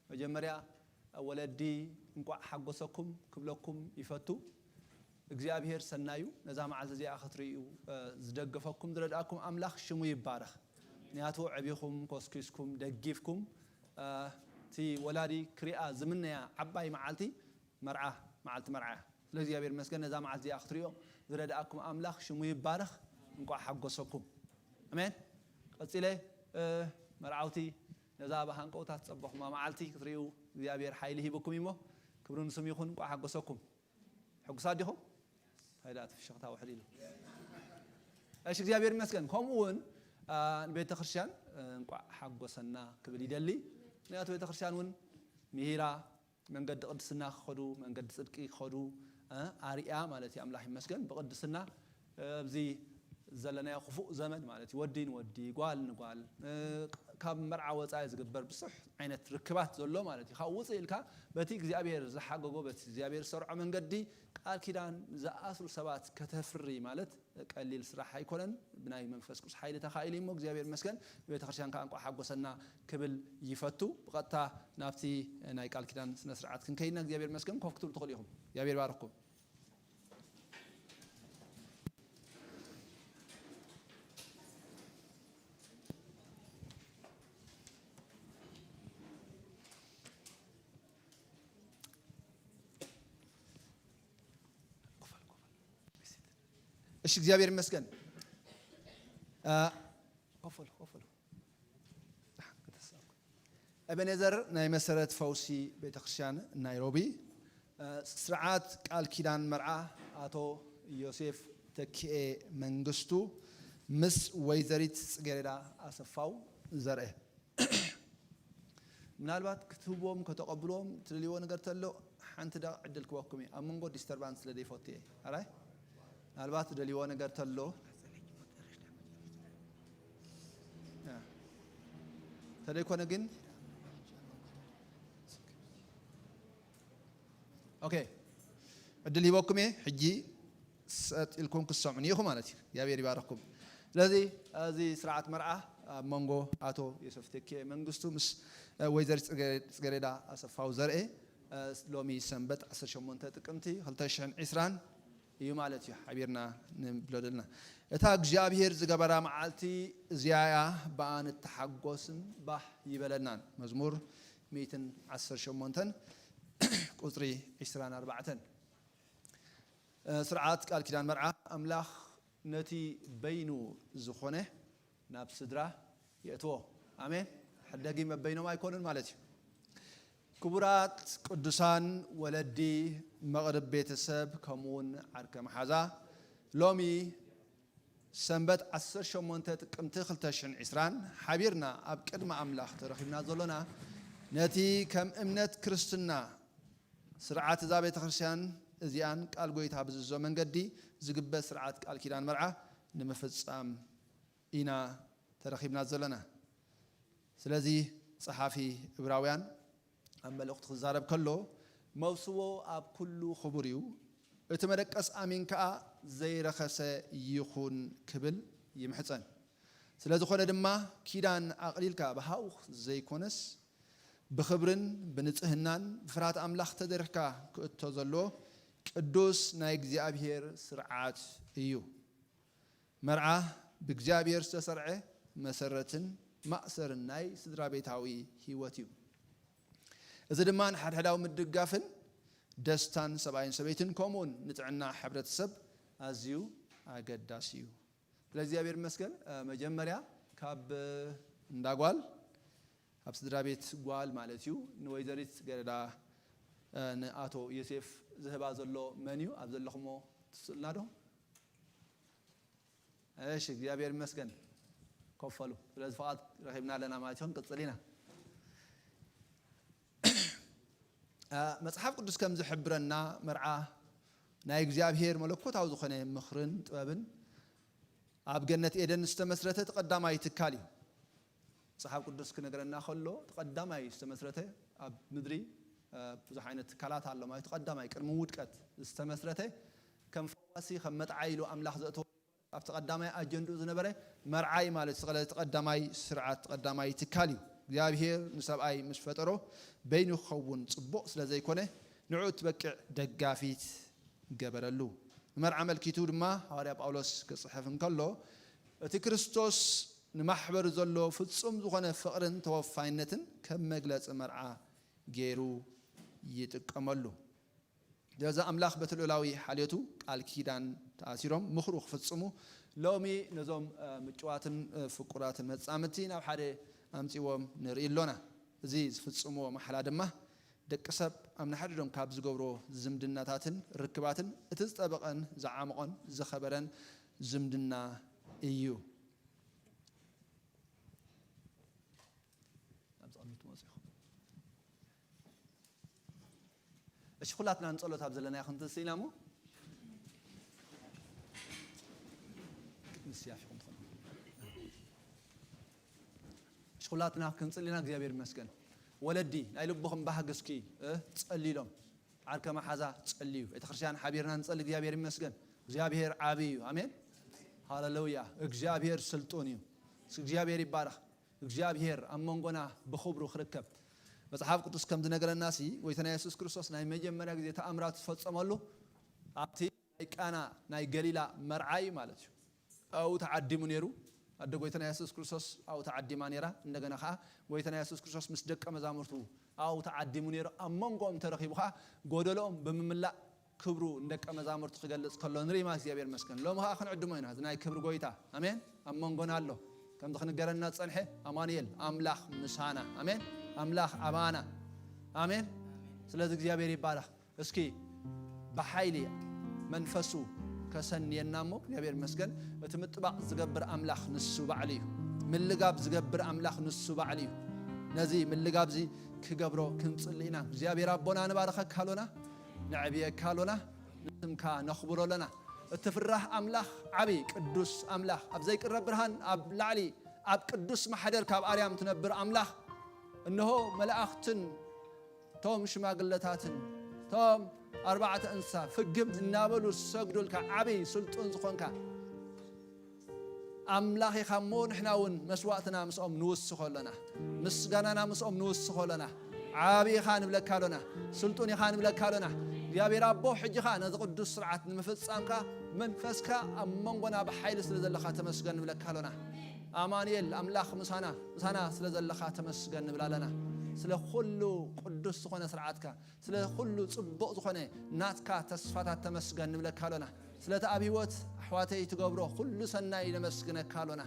መጀመርያ ወለዲ እንቋዕ ሓጎሰኩም ክብለኩም ይፈቱ እግዚአብሔር ሰናዩ ነዛ መዓልቲ እዚኣ ክትርእዩ ዝደገፈኩም ዝረዳእኩም ኣምላኽ ሽሙ ይባረኽ። ምክንያቱ ዕቢኹም ኮስኪስኩም ደጊፍኩም እቲ ወላዲ ክሪኣ ዝምነያ ዓባይ መዓልቲ መርዓ መዓልቲ መርዓ ስለ እግዚአብሔር መስገን ነዛ መዓልቲ እዚኣ ክትርእዮ ዝረዳእኩም ኣምላኽ ሽሙ ይባረኽ። እንቋዕ ሓጎሰኩም አሜን። ቀፂለ መርዓውቲ ነዛ ባሃንቀውታት ፀበኹማ መዓልቲ ክትርእዩ እግዚአብሔር ሓይሊ ሂብኩም እሞ ክብሩ ንስሙ ይኹን። እንቋዕ ሓጎሰኩም ሕጉሳት ዲኹም ታይዳት ፍሽኽታ ውሕድ ኢሉ እሺ እግዚአብሔር ይመስገን። ከምኡውን ቤተ ክርስቲያን እንቋዕ ሓጎሰና ክብል ይደሊ። ምክንያቱ ቤተ ክርስቲያን እውን ምሂራ መንገዲ ቅድስና ክኸዱ መንገዲ ጽድቂ ክኸዱ ኣርያ ማለት እዩ። ኣምላኽ ይመስገን ብቅድስና ኣብዚ ዘለናዮ ክፉእ ዘመን ማለት እዩ ወዲ ንወዲ ጓል ንጓል ካብ መርዓ ወፃኢ ዝግበር ብዙሕ ዓይነት ርክባት ዘሎ ማለት እዩ። ካብ ውፅእ ኢልካ በቲ እግዚአብሔር ዝሓገጎ በቲ እግዚአብሔር ዝሰርዖ መንገዲ ቃል ኪዳን ዝኣስሩ ሰባት ከተፍሪ ማለት ቀሊል ስራሕ ኣይኮነን። ብናይ መንፈስ ቅዱስ ሓይሊ ተኻኢሉ እሞ እግዚአብሔር ይመስገን ቤተ ክርስቲያን ከዓ እንቋዕ ሓጎሰና ክብል ይፈቱ። ብቐጥታ ናብቲ ናይ ቃል ኪዳን ስነ ስርዓት ክንከይድና እግዚአብሔር ይመስገን ኮፍ ክትብሉ ትኽእሉ ኢኹም። እግዚአብሔር ይባርኩም። እሺ እግዚአብሔር ይመስገን። እበኔዘር ናይ መሰረት ፈውሲ ቤተክርስቲያን ናይሮቢ ስርዓት ቃል ኪዳን መርዓ አቶ ዮሴፍ ተኪኤ መንግስቱ ምስ ወይዘሪት ጽጌረዳ አሰፋው ዘርአ ምናልባት ክትህቦም ከተቀብሎም ትልልዎ ነገር ተሎ ሓንቲ ዳ ዕድል ክወኩም ኣብ መንጎ ዲስተርባንስ ለደይፈት እየ ኣራይ ምናልባት ደልዎ ነገር ተሎ ተደይኮነ ግን ኦኬ ዕድል ሂቦኩም እየ ሕጂ ሰጥኢልኩም ክሰምዑን ኢኹም ማለት እዩ። እግዚአብሔር ይባረኽኩም። ስለዚ እዚ ስርዓት መርዓ ኣብ መንጎ አቶ ዮሴፍ ተኪኤ መንግስቱ ምስ ወይዘሪት ጽጌረዳ አሰፋው ዘርአ ሎሚ ሰንበት 18 ጥቅምቲ 2020 እዩ ማለት እዩ ሓቢርና ንብለደልና እታ እግዚአብሔር ዝገበራ መዓልቲ እዚያ በኣን ተሓጎስን ባህ ይበለናን መዝሙር 118 ቁጥሪ 24 ስርዓት ቃል ኪዳን መርዓ ኣምላኽ ነቲ በይኑ ዝኾነ ናብ ስድራ የእትዎ አሜን حدقي ما بينهم يكونن مالتي كبرات قدسان ولدي مغرب بيت السب كمون عركة محازا لومي سنبت 10 شمونتات قمت 15 عسران حبيرنا اب قدم املاح ترخيبنا زلنا نتي كم امنت كريستنا سرعات ذا بيت كريستيان ازيان قال غويتا بززو منغدي زغبه سرعات قال كيدان مرعا نمفصام اينا ترخيبنا زلنا سلازي صحافي عبراويان اما الوقت خزارب كله موسو اب كله خبريو اتمرقس امين كا زي رخصه يخون كبل يمحصن ስለዚህ ኾነ ድማ ኪዳን አቅሊልካ በሃው ዘይኮነስ بخبرن بنጽህናን ፍራት አምላኽ ተደርካ ክእቶ ዘሎ ቅዱስ ናይ እግዚአብሔር ስርዓት እዩ መርዓ በእግዚአብሔር ዝተሰርዐ መሰረትን ማእሰርን ናይ ስድራ ቤታዊ ህይወት እዩ እዚ ድማ ሓድሓዳዊ ምድጋፍን ደስታን ሰብአይን ሰበይትን ኮሙን ንጥዕና ሕብረተሰብ አዝዩ አገዳሲ እዩ ለእግዚአብሔር ይመስገን መጀመሪያ ካብ እንዳጓል ኣብ ስድራ ቤት ጓል ማለት እዩ ንወይዘሪት ገረዳ ንአቶ ዮሴፍ ዝህባ ዘሎ መንዩ ኣብ ዘለኹሞ ትስልና ዶ እሺ እግዚአብሔር ይመስገን ከፈሉ ስለዚህ ፈቃድ ረኺብና ለና ማለት ነው ቅጽሊና መጽሐፍ ቅዱስ ከም ዝሕብረና መርዓ ናይ እግዚአብሔር መለኮታዊ ዝኾነ ምኽርን ጥበብን ኣብ ገነት ኤደን ዝተመስረተ ተቀዳማይ ትካል እዩ መጽሐፍ ቅዱስ ክነገረና ከሎ ተቀዳማይ ዝተመስረተ ኣብ ምድሪ ብዙሕ ዓይነት ትካላት ኣሎ ማለት ተቀዳማይ ቅድሚ ውድቀት ዝተመስረተ ከም ፈዋሲ ከም መጥዓይሉ ኣምላኽ ዘእተወ ኣብ ተቀዳማይ ኣጀንዱ ዝነበረ መርዓይ ማለት ተቀዳማይ ስርዓት ተቀዳማይ ትካል እዩ እግዚአብሔር ንሰብአይ ምስ ፈጠሮ በይኑ ኸውን ጽቡቕ ስለ ዘይኮነ ንዑ ትበቅዕ ደጋፊት ገበረሉ መርዓ መልኪቱ ድማ ሐዋርያ ጳውሎስ ክጽሕፍ እንከሎ እቲ ክርስቶስ ንማሕበር ዘሎ ፍጹም ዝኾነ ፍቕርን ተወፋይነትን ከም መግለጽ መርዓ ገይሩ ይጥቀመሉ ለዛ አምላኽ በትልኡላዊ ሓልየቱ ቃል ኪዳን ተኣሲሮም ምኽሩ ክፍጽሙ ሎሚ ነዞም ምጭዋትን ፍቁራትን መጻምቲ ናብ ሓደ ኣምጺዎም ንርኢ ኣሎና እዚ ዝፍጽሞ ማሕላ ድማ ደቂ ሰብ ኣብ ንሓድዶም ካብ ዝገብሮ ዝምድናታትን ርክባትን እቲ ዝጠበቐን ዝዓመቐን ዝኸበረን ዝምድና እዩ እሺ ኩላትና ንጸሎት ኣብ ዘለና ይኹን ተስኢና ሞ ንስያፊኹም ትኾኑ እሺ ኩላትና ክንጽሊና እግዚአብሔር ይመስገን ወለዲ ናይ ልብኹም ባህግስኪ ጸሊሎም ዓርከ ማሓዛ ጸልዩ እቲ ክርስቲያን ሓቢርና ንጸሊ እግዚአብሔር ይመስገን እግዚአብሔር ዓብይ እዩ አሜን ሃሌሉያ እግዚአብሔር ስልጡን እዩ እግዚአብሔር ይባረኽ እግዚአብሔር ኣብ መንጎና ብኽብሩ ክርከብ መጽሐፍ ቅዱስ ከም ዝነገረና ሲ ጎይታና ኢየሱስ ክርስቶስ ናይ መጀመርያ ግዜ ተኣምራት ዝፈጸመሉ ኣብቲ ናይ ቃና ናይ ገሊላ መርዓይ ማለት እዩ ኣው ተዓዲሙ ነይሩ ኣደ ጎይታና ኢየሱስ ክርስቶስ ኣው ተዓዲማ ነይራ እንደገና ኸዓ ጎይታና ኢየሱስ ክርስቶስ ምስ ደቀ መዛሙርቱ ኣው ተዓዲሙ ነይሩ ኣብ መንጎኦም ተረኺቡ ኸዓ ጎደሎኦም ብምምላእ ክብሩ እንደቀ መዛሙርቱ ክገልጽ ከሎ ንርኢ ማለት እግዚአብሔር ይመስገን ሎሚ ኸዓ ክንዕድሞ ኢና ናይ ክብሪ ጎይታ አሜን ኣብ መንጎና ኣሎ ከም ዝኽንገረና ጸንሐ አማኑኤል አምላኽ ምሳና አሜን አምላኽ አባና አሜን ስለዚህ እግዚአብሔር ይባረክ እስኪ በኃይል መንፈሱ ከሰንየናሞ እግዚአብሔር ይመስገን እቲ ምጥባቅ ዝገብር አምላኽ ንሱ ባዕሉ እዩ ምልጋብ ዝገብር አምላኽ ንሱ ባዕሉ እዩ ነዚ ምልጋብ ዚ ክገብሮ ክንጽልኢና እግዚአብሔር አቦና ንባረኸ ካሎና ንዕብየ ካሎና ንስምካ ነኽብሮ ለና እትፍራህ አምላኽ ዓቢ ቅዱስ አምላኽ ኣብ ዘይቅረብ ብርሃን ኣብ ላዕሊ ኣብ ቅዱስ ማሕደር ካብ አርያም ትነብር አምላኽ እነሆ መላእክትን ቶም ሽማግለታትን ቶም أربعة أنسا فجم النابلو سجدوا لك عبي سلطان زخونك أملاخي خمون حناون مسواتنا مسأم نوس خلنا مسجننا مسأم نوس خلنا عبي خان بلا كالنا سلطان خان بلا كالنا يا برابو حج خان هذا قد سرعة نفس أمك من فسك أممنا بحيل سلزل خاتم مسجن بلا كالنا أمانيل أملاخ مسانا سلزل خاتم مسجن بلا لنا سلا خلو قدس زخونه سرعتك سلا خلو صبق زخونه ناتك تسفاتات تمسجن بلا كالنا سلا تابيوت احواتي تغبرو كل سناي لمسجنك كالنا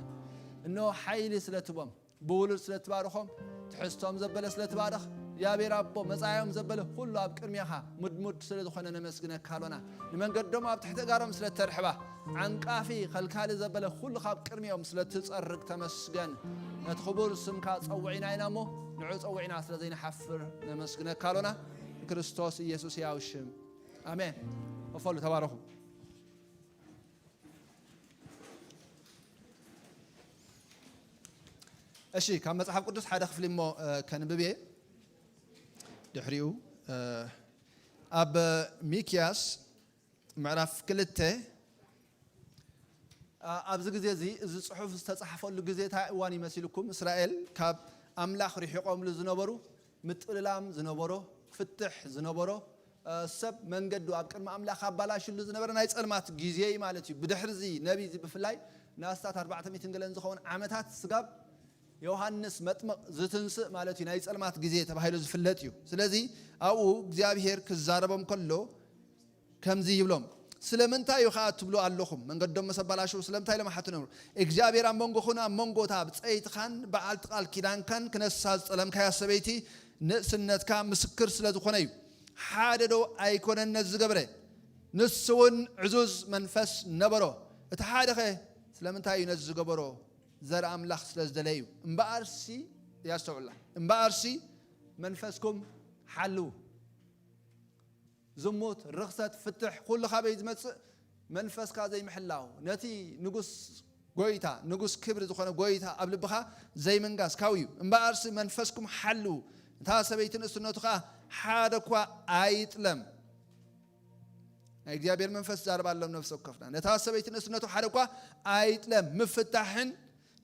انه حيل سلا تبم بولل سلا تبارخهم تحستهم زبلة سلت بارخ يا بيرابو مزايم زبلة كله أب كرميها مد سلت خنا نمسكنا كالونا لمن قدم أب تحت قارم سلت ترحبه عن كافي خلكال زبلة كله خاب كرميهم سلت تصرق تمسكن نتخبر سمكات أوعينا ينامو نعوز أوعينا سلزين حفر نمسكنا كالونا كريستوس يسوع ياوشم آمين وفضل تباركم أشي كان مصحف قدس حدا خفلي مو كان ببي دحريو أب ميكياس معرف كلته أبز جزيزي إذا صحف استصحفوا له جزيتها واني مسيلكم إسرائيل كاب أملاخ ريح يقوم لزنبرو متقللام زنبرو فتح زنبرو سب من قدو أبكر ما أملاخ أبلاش اللي زنبرو نايت ألمات جزيي مالتي بدحرزي نبي زي بفلاي ناس 400 تنقلن زخون عمتات سقاب يوحنس مطمق زتنس مالتي نايت ألمات جزية تبهيلو زفلتيو سلازي أو جزابير كزاربهم كله كم زي يبلوم سلمنتا يخاط تبلو اللهم من قدام مسبلاشو سلمتا لما حتنور إجابير أمونغو خنا أمونغو تابت أيت خان بعلت قال كيدان كان كنساز سلام كيا سبيتي نسنت كام مسكر سلاد خنايو حاددو أيكون النز قبره نسون عزوز منفس نبرو اتحادخه سلمنتا ينز قبرو زر أملاخ سلاز دليو مبارسي يا الله مبارسي منفسكم حلو زموت رخصت فتح كل خبيز مس منفس كذا محلاو نتي نجوس قويتا نجوس كبر دخانة قويتا قبل بخا زي من جاس كاويو مبارس منفسكم حلو تاسبيتن السنة تخا حدا كوا أيتلم إجابير منفس جارب الله نفسه كفنا تاسبيتن السنة حدا كوا أيتلم مفتحن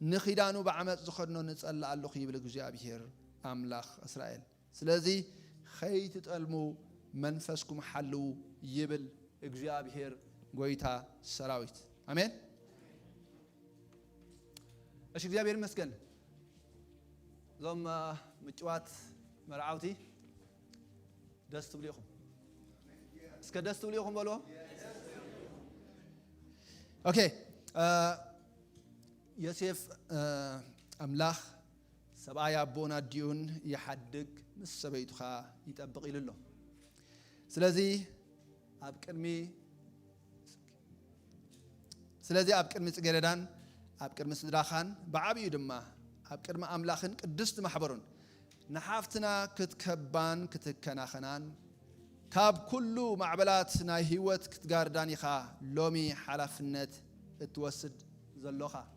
نخيدانو بعمل زخرنا نسأل الله خيب لجزابير أملاخ إسرائيل سلذي خيت تألمو منفسكم حلو يبل إجابير قويتا سراويت آمين إيش إجابير مسكن زم متوات مرعوتي دستوا ليهم اسكت دستوا ليهم بلوا أوكي يوسف أملاخ سبعة بونا ديون يحدق مسبيتها يتبق إلى الله سلازي أبكر سجردان أبكر مسدراخان بعبي دما أبكر ما أملاخن قدست محبرون نحافتنا كتكبان كتكنا خنان كاب كله معبلاتنا هيوت كتجارداني خا لومي حلفنت توسد زلوخا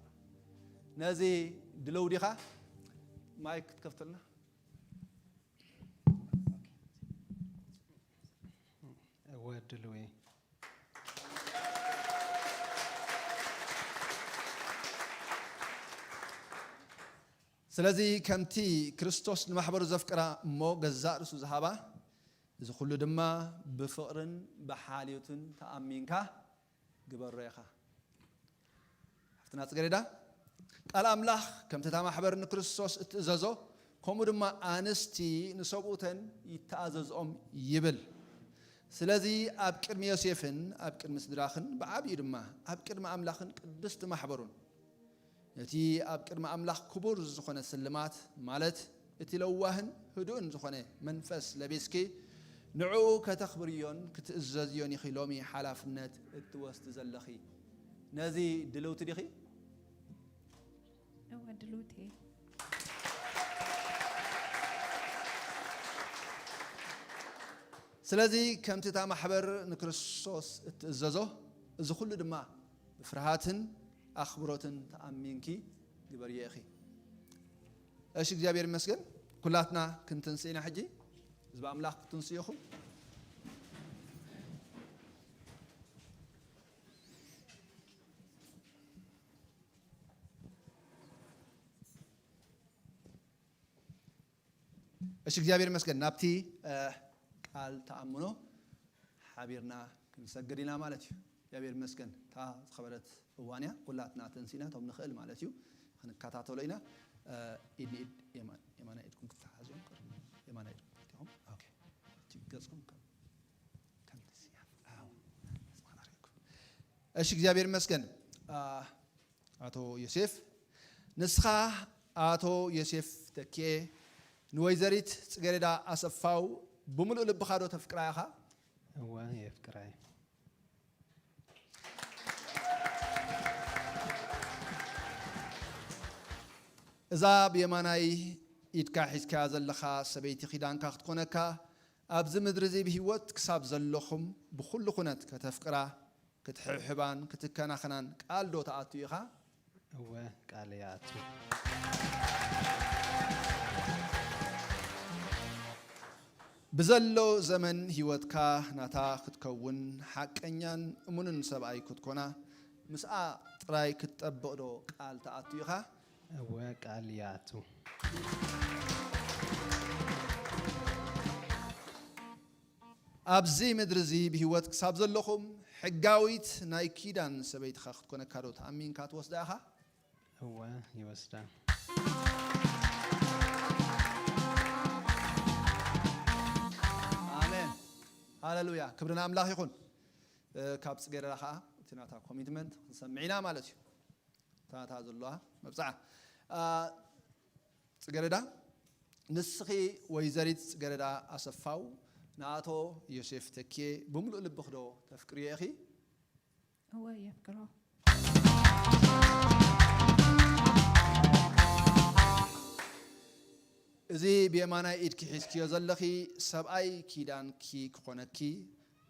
نازي دلودي خا مايك تكفتلنا ودلوي سلازي كمتي كريستوس المحبر زفكرا مو جزاء رسول زهابا إذا كل دما بفقرن بحاليوتن تأمينكا جبر ريخا حفتنا تقريدا قال أملاخ كم تتام محبر كريستوس اتزازو كم دما أنستي نسوقوتن يتأزز يبل سلازي أبكر ميوسيفن أبكر مسدراخن بعبي دما أبكر ما أملاخن قدست محبرون يتي أبكر ما أملاخ كبر زخنة سلمات مالت يتي لواهن هدون زخنة منفس لبيسكي نعو كتخبريون كتزازيون يخيلومي حلاف النت التوست زلخي نازي دلوت ديخي أو دلوتي سلازي كم تتا محبر نكرسوس الزازو إذا كل دما بفرهاتن أخبروتن تأمينكي جبر يا أخي إيش إجابير مسكن كلاتنا كنت نسينا حجي زب أملاك تنسيهم إيش إجابير مسكن نبتي قال تأمنو حبيرنا كنسجلنا مالتي إجابير مسكن تا خبرت وانيا كلاتنا تنسينا توم نخيل مالتيو خن كاتاتو لينا إدني يمان إدكم كتحازون يمان إدكم تيهم أوكي تيجازكم كم تسيا سبحان الله إيش إجابير مسكن أتو يوسف نسخة أتو يوسف تكيه نويزريت صقردا أسفاو بملؤ لبخا دو تفكرا يخا هو يفكراي إذا بيماناي إدكا حسكا زلخا سبيتي خيدانكا ختكونكا أبز مدرزي بهوت كساب زلخم بخل خنت كتفكرا كتحبان كتكنا خنان قال دو تأتو يخا هو قال ياتو بزلو زمن هيوتكا ناتا كتكون حقنيان امونن سبعي كتكونا مسا طراي كتطبقدو قال تأتو يخا هو قال ياتو أبزي مدرزي بهوت كساب زلخم حقاويت ناي كيدان سبيت خا كتكونا كاروت أمين كات وسدا يخا هو يوسدا هاللويا كبرنا أملاح يكون كابس غير لها تناتا كوميتمنت سمعنا مالتي تاتا زلوا مبصعة صغردا نسخي ويزريت صغردا أسفاو ناتو يوسف تكي بملؤ لبخدو تفكري يا أخي هو يفكره زي بيمانا إدكي حسكي زلخي سبعي كيدان كي كونكي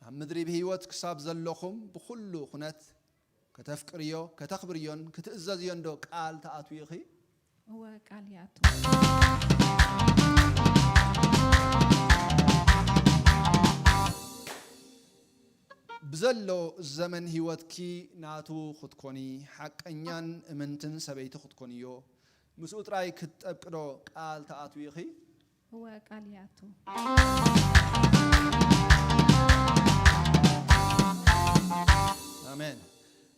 مدري بهيوت كساب زلخم بخلو خنات كتفكريو كتخبريون كتأزازيون دو قال تأتو يخي هو قال ياتو بزلو الزمن هيوت كي ناتو خدكوني حق انيان امنتن سبيت خدكونيو مسؤول راي كتبقدو قال تأتو يخي هو قال ياتو آمين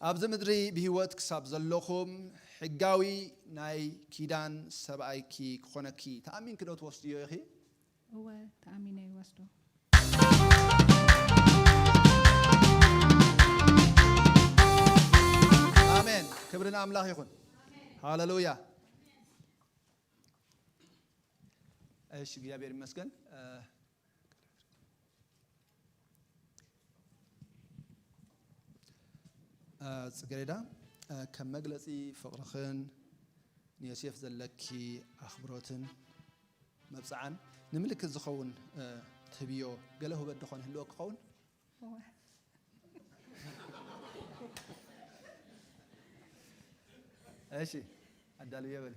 أبز مدري بهوت كساب زلوخم حقاوي ناي كيدان سبعي كي كونكي تأمين كدو توصديو يخي هو تأمين يوصدو آمين كبرنا أملاح يخون هاللويا ايش يا بير مسكن صقريدا كم مجلسي فقرخن نيسيف زلكي أخبروتن مبصعان نملك الزخون تبيو قاله بدخون هلوك خون هو ايش عدالو يبلي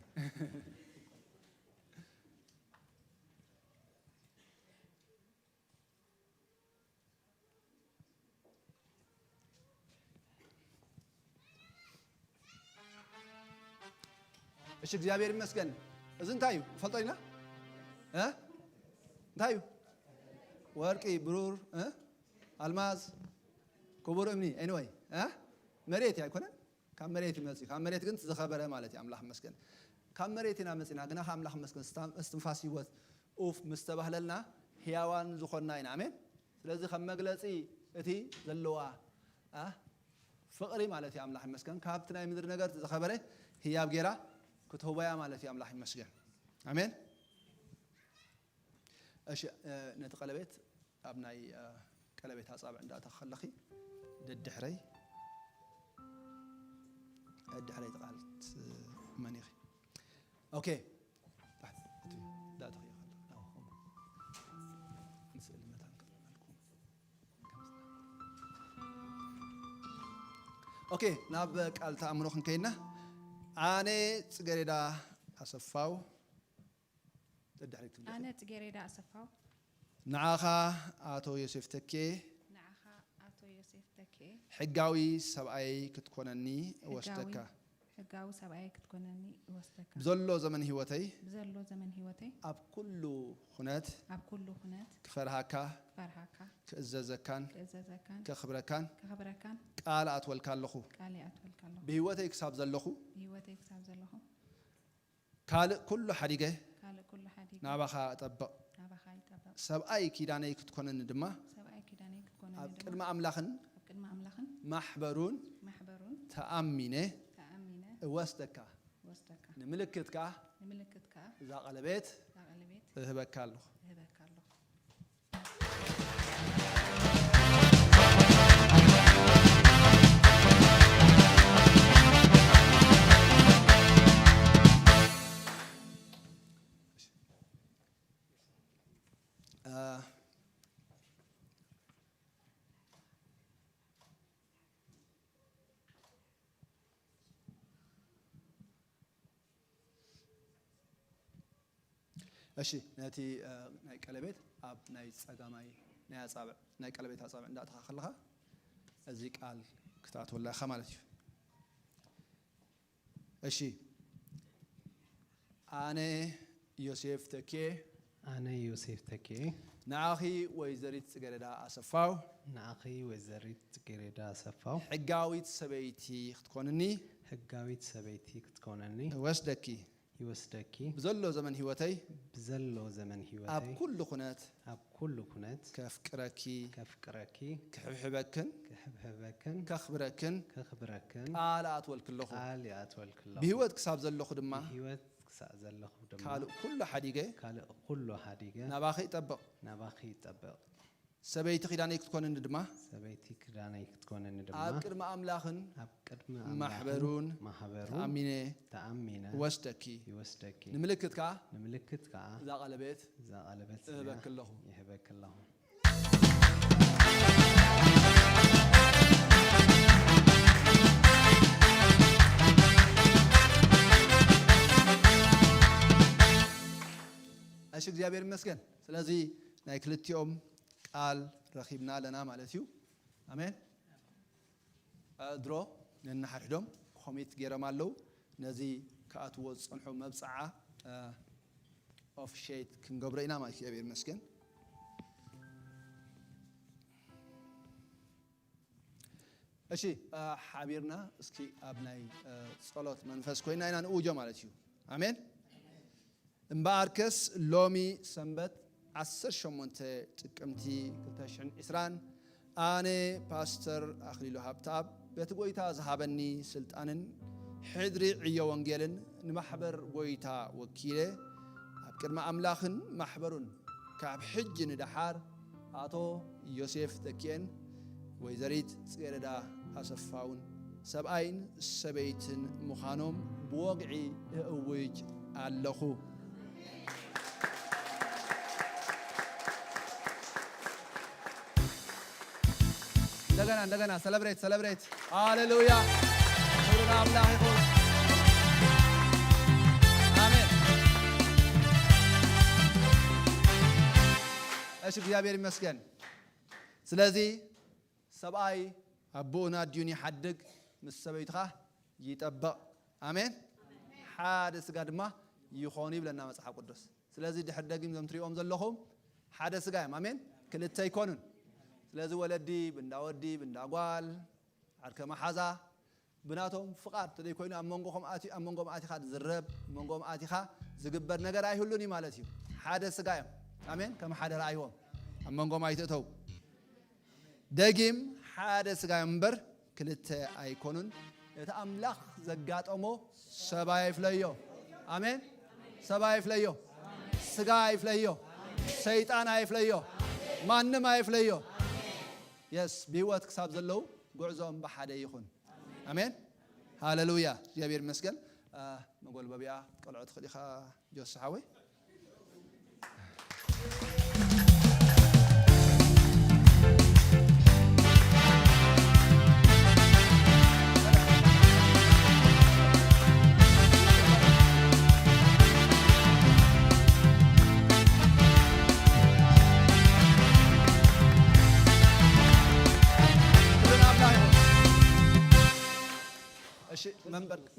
ايش እግዚአብሔር ይመስገን እዝን ታዩ ፈልጦይና ታዩ ወርቂ ብሩር አልማዝ كبر امني anyway مريت يكون كم مريت مسي كم مريت كنت زخبره مالتي املاح مسكن كم مريتنا مسينا غنا املاح مسكن استنفاس يوت اوف مستبهللنا حيوان زخنا اين امين ስለዚህ ከመግለጺ እቲ ዘለዋ ፍቅሪ مالتي املاح مسكن ካብትና ምድር ነገር ዘኸበረ ህያብ ጌራ كتوبايا مالتي املاح مسكن امين اش نتقلبت ابناي قلبت اصابع اندا تخلخي ددحري الدحري تقالت منيخي اوكي لا تخي نسال متى اوكي ناب قال تامرخن كينا اني صغريدا اسفاو تدحري انا صغريدا اسفاو نعاخا اتو يوسف تكي حقاوي سبعي كتكونني واشتكى حقاوي سبعي كتكونني واشتكى بزلو زمن هيوتي اب كل خنات كفرهاكا كأززكان كخبركان قال اتولكان لخو بهيوتي كساب زلخو قال كل حديقه نابخا طبق سبعي كيداني كتكونن دما قدم أملاخن محبرون تأمينه وستكا نملكتك ذا قلبت እህበካለሁ እህበካለሁ እሺ ነቲ ናይ ቀለቤት ኣብ ናይ ጸጋማይ ናይ ኣጻብዕ ናይ ቀለቤት ኣጻብዕ እንዳእትኻ ከለኻ እዚ ቃል ክትኣትወላ ኢኻ ማለት እዩ እሺ ኣነ ዮሴፍ ተኬ ኣነ ዮሴፍ ተኬ ንኣኺ ወይዘሪት ጽጌረዳ ኣሰፋው ንኣኺ ወይዘሪት ጽጌረዳ ኣሰፋው ሕጋዊት ሰበይቲ ክትኮንኒ ሕጋዊት ሰበይቲ ክትኮነኒ ወስደኪ ይወስደኪ ብዘሎ ዘመን ህይወተይ ብዘሎ ዘመን ኣብ ህይወተይ ኩሉ ኩነት ኣብ ኩሉ ኩነት ከፍቅረኪ ከፍቅረኪ ክሕብሕበክን ክሕብሕበክን ከኽብረክን ከኽብረክን ቃል ኣትወልክለኹ ቃል ይኣትወልክለኹ ብህይወት ክሳብ ዘለኹ ድማ ብህይወት ክሳብ ዘለኹ ድማ ካልእ ኩሉ ሓዲገ ካልእ ኩሉ ሓዲገ ናባኺ ይጠብቕ ናባኺ ይጠብቕ ሰበይቲ ኺዳነይ ክትኮንኒ ድማ ሰበይቲ ክዳነይ ክትኮነኒ ድማ ኣብ ቅድሚ ኣምላኽን ኣብ ቅድሚ ማሕበሩን ማሕበሩ ተኣሚነ ወስደኪ ወስደኪ ይወስደኪ ንምልክት ከዓ ንምልክት ከዓ እዛ ቀለቤት እዛ ቀለበት እህበክለኹ ይህበክለኹ እሺ እግዚአብሔር ይመስገን ስለዚ ናይ ክልቲኦም ቃል ረኺብና ኣለና ማለት እዩ ኣሜን ድሮ ነናሓድሕዶም ኮሚት ገይሮም ኣለው ነዚ ከኣትዎ ዝፀንሑ መብፅዓ ኦፍሼት ክንገብሮ ኢና ማለት እግዚአብሔር ይመስገን እሺ ሓቢርና እስኪ ኣብ ናይ ጸሎት መንፈስ ኮይና ኢና ንእውጆ ማለት እዩ ኣሜን እምበኣርከስ ሎሚ ሰንበት 18 ጥቅምቲ 2020 ኣነ ፓስተር ኣኽሊሉ ሃብተኣብ በቲ ጎይታ ዝሃበኒ ስልጣንን ሕድሪ ዕዮ ወንጌልን ንማሕበር ጎይታ ወኪለ ኣብ ቅድሚ ኣምላኽን ማሕበሩን ካብ ሕጂ ንድሓር ኣቶ ዮሴፍ ተኬን ወይዘሪት ጽጌረዳ ኣሰፋውን ሰብኣይን ሰበይትን ምዃኖም ብወግዒ እእውጅ ኣለኹ እንደገና ሰለብሬት ሃሌሉያ ክብር ለአምላክ ይሁን አሜን እሺ እግዚአብሔር ይመስገን ስለዚህ ሰብኣይ ኣቦና ዲዩን ይሓድግ ምስ ሰበይትኻ ይጠብቕ አሜን ሓደ ስጋ ድማ ይኾን ይብለና መጽሓፍ ቅዱስ ስለዚህ ድሕር ደጊም ዞም ትሪኦም ዘለኹም ሓደ ስጋ እዮም አሜን ክልተ ይኮኑን ስለዚህ ወለዲ ብንዳወዲ ብንዳጓል ዓርከ መሓዛ ብናቶም ፍቃድ ተደይ ኮይኑ ኣብ መንጎም ኣቲኻ ዝረብ መንጎም ኣቲኻ ዝግበር ነገር ኣይህሉን ማለት እዩ ሓደ ስጋ እዮም አሜን ከም ሓደ ረኣይዎም ኣብ መንጎም ኣይትእተው ደጊም ሓደ ስጋ እምበር ክልተ ኣይኮኑን እቲ ኣምላኽ ዘጋጠሞ ሰብኣይ ይፍለዮ አሜን ሰብኣይ ይፍለዮ ስጋ ይፍለዮ ሰይጣን አይፍለዮ ማንም አይፍለዮ የስ በህይወት ክሳብ ዘለው ጉዕዞም በሓደ ይኹን አሜን ሃሌሉያ እግዚአብሔር ይመስገን መጎልበቢያ ቆልዑት ኸዲኻ ጆስሓወይ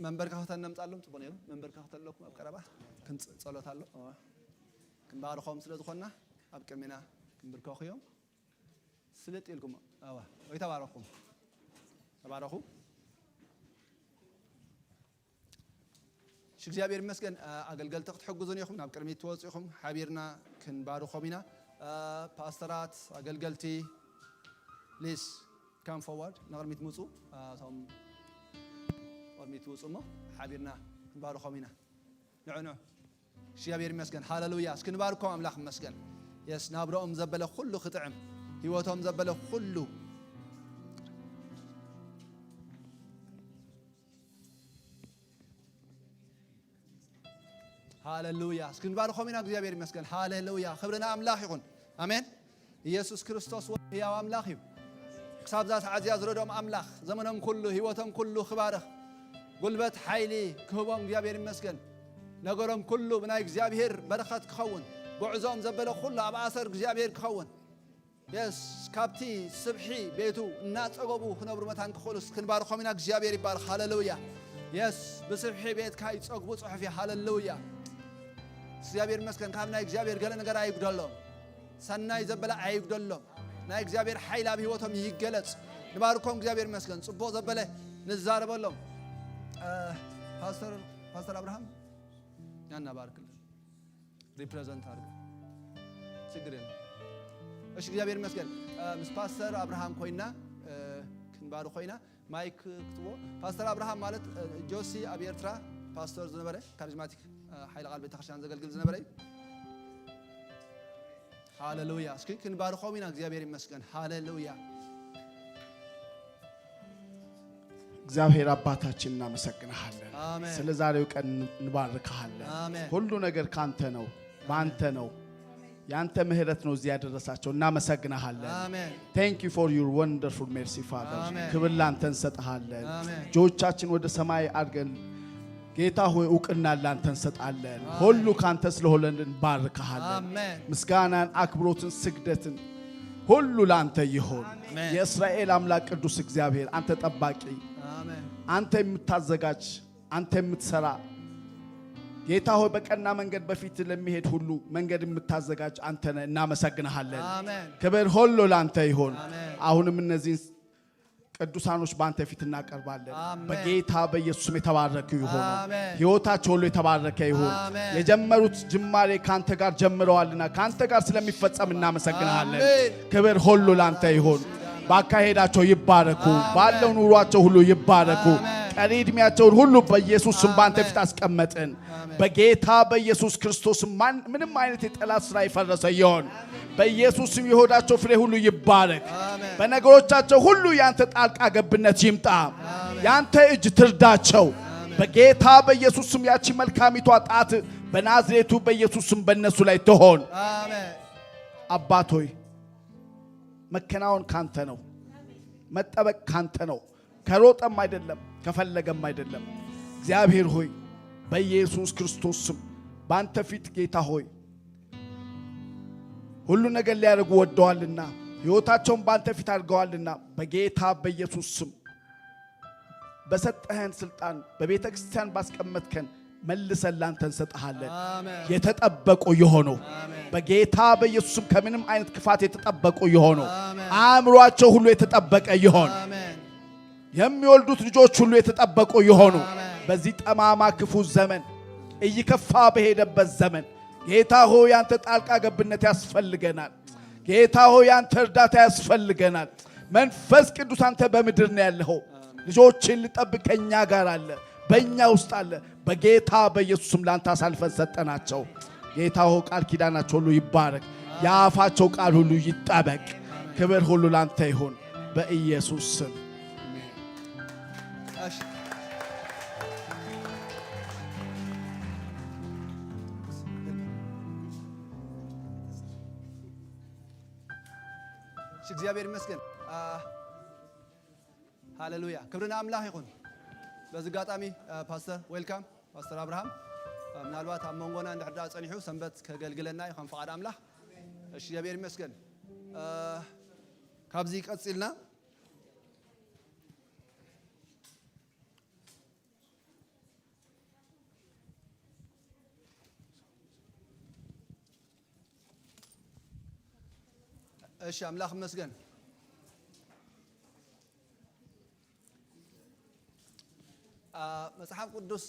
መንበር ካህተን ነምጣሎም ጽቡቅ ነይሩ መንበር ካህተለኩም ኣብ ቀረባ ክንጸሎት ኣሎ ክንባርኾም ስለ ዝኾንና ኣብ ቅድሚና ክንብርከኹ እዮም ስልጥ ኢልኩም ኣዋ ወይ ተባረኹም ተባረኹ እግዚአብሔር ይመስገን አገልገልቲ ክትሕግዙን ኢኹም ናብ ቅድሚት ትወጽኢኹም ሓቢርና ክንባርኾም ኢና ፓስተራት አገልገልቲ ፕሊዝ ካም ፎርዋርድ ንቅድሚት ምፁ እቶም قرميت وصمه حبيرنا نبارخو منا نعنو እግዚአብሔር ይመስገን ሃሌሉያ እስክንባርኮም አምላክ ይመስገን የስ ናብሮም ዘበለ ሁሉ ክጥዕም ህይወቶም ዘበለ ሁሉ ሃሌሉያ እስክንባርኮም ኢና እግዚአብሔር ይመስገን ሃሌሉያ ክብርና አምላክ ይሁን አሜን ኢየሱስ ክርስቶስ ሕያው አምላክ እዩ ክሳብዛት ዓዝያ ዝረዶም አምላክ ዘመኖም ኩሉ ህይወቶም ኩሉ ክባርኽ ጉልበት ኃይሊ ክህቦም እግዚአብሔር ይመስገን ነገሮም ኩሉ ብናይ እግዚአብሔር በረኸት ክኸውን ጉዕዞም ዘበለ ኩሉ ኣብ ኣሰር እግዚአብሔር ክኸውን የስ ካብቲ ስብሒ ቤቱ እናፀገቡ ክነብሩ መታን ክኽእሉ ክንባርኾም ኢና እግዚአብሔር ይባርኽ ሃሌሉያ የስ ብስብሒ ቤትካ ይፀግቡ ፅሑፍ ሃሌሉያ እግዚአብሔር ይመስገን ካብ ናይ እግዚአብሔር ገለ ነገር ኣይጉደሎም ሰናይ ዘበለ ኣይጉደሎም ናይ እግዚአብሔር ኃይል ኣብ ህይወቶም ይገለጽ ንባርኮም እግዚአብሔር ይመስገን ጽቡቕ ዘበለ ንዛረበሎም ፓስተር አብርሃም ያና ባርክልን ሪፕሬዘንት አድርገን ችግር የለም እሺ እግዚአብሔር ይመስገን ምስ ፓስተር አብርሃም ኮይና ክንባሩ ኮይና ማይክ ክትቦ ፓስተር አብርሃም ማለት ጆሲ ኣብ ኤርትራ ፓስተር ዝነበረ ካሪዝማቲክ ኃይለ ቃል ቤተክርስቲያን ዘገልግል ዝነበረ ሃሌሉያ እስኪ ክንባሩ ኮይና እግዚአብሔር ይመስገን ሃሌሉያ እግዚአብሔር አባታችን እናመሰግናለን አሜን ስለ ዛሬው ቀን እንባርካለን አሜን ሁሉ ነገር ካንተ ነው ባንተ ነው ያንተ ምህረት ነው እዚህ ያደረሳቸው እናመሰግናለን አሜን thank you for your wonderful mercy father አሜን ክብር ላንተ እንሰጣለን አሜን ጆቻችን ወደ ሰማይ አድርገን ጌታ ሆይ ዕውቅና ላንተ እንሰጣለን ሁሉ ካንተ ስለሆነ እንባርካለን አሜን ምስጋናን አክብሮትን ስግደትን ሁሉ ላንተ ይሁን አሜን የእስራኤል አምላክ ቅዱስ እግዚአብሔር አንተ ጠባቂ አሜን አንተ የምታዘጋጅ አንተ የምትሰራ ጌታ ሆይ በቀና መንገድ በፊት ለሚሄድ ሁሉ መንገድ የምታዘጋጅ አንተ ነህ እናመሰግናለን አሜን ክብር ሁሉ ላንተ ይሁን አሜን አሁንም እነዚህ ቅዱሳኖች ባንተ ፊት እናቀርባለን አሜን በጌታ በኢየሱስ የተባረከ ይሁን አሜን ሕይወታቸው ሁሉ የተባረከ ይሁን አሜን የጀመሩት ጅማሬ ካንተ ጋር ጀምረዋልና ካንተ ጋር ስለሚፈጸም እናመሰግናለን አሜን ክብር ሁሉ ላንተ ይሁን ባካሄዳቸው ይባረኩ ባለው ኑሯቸው ሁሉ ይባረኩ ቀሪ እድሜያቸውን ሁሉ በኢየሱስ ስም ባንተ ፊት አስቀመጥን በጌታ በኢየሱስ ክርስቶስ ምንም አይነት የጠላት ስራ ይፈረሰ ይሁን በኢየሱስ ስም ይሆዳቸው ፍሬ ሁሉ ይባረክ በነገሮቻቸው ሁሉ ያንተ ጣልቃ ገብነት ይምጣ ያንተ እጅ ትርዳቸው በጌታ በኢየሱስ ስም ያቺ መልካሚቷ ጣት በናዝሬቱ በኢየሱስ ስም በእነሱ ላይ ትሆን አሜን አባት ሆይ መከናወን ካንተ ነው መጠበቅ ካንተ ነው ከሮጠም አይደለም ከፈለገም አይደለም እግዚአብሔር ሆይ በኢየሱስ ክርስቶስ ስም ባንተ ፊት ጌታ ሆይ ሁሉ ነገር ሊያደርጉ ወደዋልና ሕይወታቸውን ባንተ ፊት አድርገዋልና በጌታ በኢየሱስ ስም በሰጠህን ስልጣን በቤተ ክርስቲያን ባስቀመጥከን መልሰን ላንተ እንሰጥሃለን የተጠበቁ ይሆኑ በጌታ በኢየሱስ ስም ከምንም አይነት ክፋት የተጠበቁ ይሆኑ አእምሯቸው ሁሉ የተጠበቀ ይሆን የሚወልዱት ልጆች ሁሉ የተጠበቁ ይሆኑ በዚህ ጠማማ ክፉ ዘመን እየከፋ በሄደበት ዘመን ጌታ ሆይ ያንተ ጣልቃ ገብነት ያስፈልገናል ጌታ ሆይ ያንተ እርዳታ ያስፈልገናል መንፈስ ቅዱስ አንተ በምድር ነው ያለው ልጆችን ልጠብቀኛ ጋር አለ በእኛ ውስጥ አለ በጌታ በኢየሱስ ስም ላንተ አሳልፈን ሰጠናቸው ጌታ ሆይ ቃል ኪዳናቸው ሁሉ ይባረክ ያፋቸው ቃል ሁሉ ይጠበቅ ክብር ሁሉ ላንተ ይሁን በኢየሱስ ስም እግዚአብሔር ይመስገን ሃሌሉያ ክብርና አምላክ ይሁን በዚህ ጋጣሚ ፓስተር ዌልካም ፓስተር አብርሃም ምናልባት አመንጎና እንደሕዳ ጸኒሑ ሰንበት ከገልግለና ይኹን ፈቃድ አምላክ እሺ እግዚአብሔር ይመስገን ካብዚ ቀጽልና እሺ አምላክ ይመስገን መጽሐፍ ቅዱስ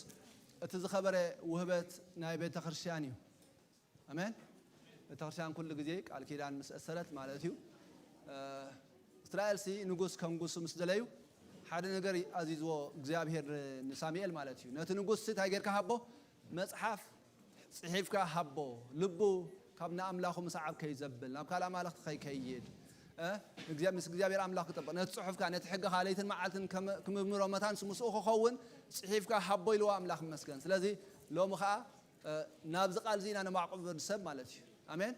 እቲ ዝኸበረ ውህበት ናይ ቤተ ክርስቲያን እዩ አሜን ቤተ ክርስቲያን ኩሉ ግዜ ቃል ኪዳን ምስ እሰረት ማለት እዩ እስራኤል ሲ ንጉስ ከንጉስ ምስ ደለዩ ሓደ ነገር አዚዝዎ እግዚአብሔር ንሳሙኤል ማለት እዩ ነቲ ንጉስ እንታይ ጌርካ ሃቦ መጽሐፍ صحيفك حبو لبو كابنا أملاخو مسعب كي زبل ناب كلا مالك خي كيد እግዚአብሔር አምላክ ተጠበቀ ነጽሑፍ ካነ ተሐገ ኻለይትን መዓልትን ከመምሮ መታን ስሙስኡ ኸውን ጽሒፍካ ሐቦ ይልዋ አምላክ መስገን ስለዚህ ሎሙ ኸአ ናብ ዝቃል ዚና ነማዕቆብ ሰብ ማለት እዩ አሜን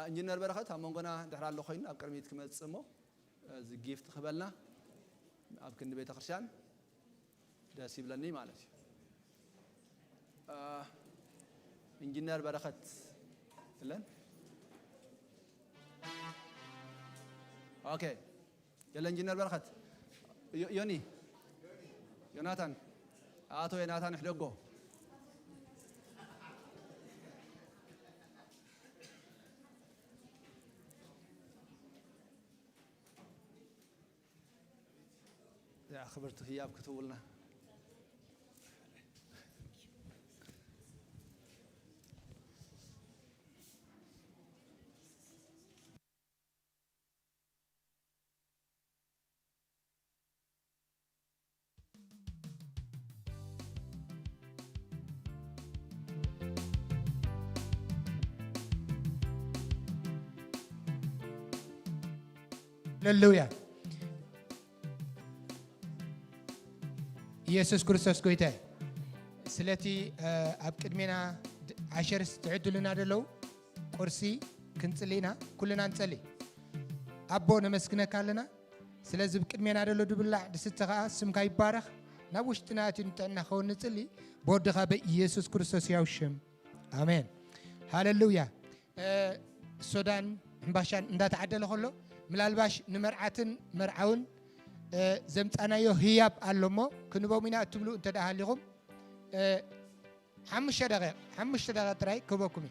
ኢንጂነር በረኸት አመንጎና ድሕራሎ ኮይኑ ኣብ ቅድሚት ክመጽሞ እዚ ጊፍት ክበልና ኣብ ክንዲ ቤተ ክርስቲያን ደስ ይብለኒ ማለት እዩ ኢንጂነር በረኸት ለን اوكي يلا انجينير برخت يوني يوناتان اتو يوناتان حدقو يا خبرت هياب كتبولنا هللويا ኢየሱስ ክርስቶስ ጎይታ ስለቲ ኣብ ቅድሜና ዓሸርስ ትዕድሉና ደለው ቁርሲ ክንጽሊና ኩልና እንጸሊ ኣቦ ነመስግነካ ኣለና ስለዚ ቅድሜና ደለው ድብላዕ ድስተኻ ስምካ ይባረኽ ናብ ውሽጥና እንጥዕና ኸውን ንጽሊ በወድኻ በኢየሱስ ክርስቶስ ያው ሽም ኣሜን ሃሌሉያ ሱዳን ሕምባሻን እንዳተዓደለ ከሎ ምናልባሽ ንመርዓትን መርዓውን ዘምፃናዮ ህያብ ኣሎሞ ክንቦሚና እትብሉ እንተዳሃሊኹም 5 ደቂቃ ጥራይ ክበኩም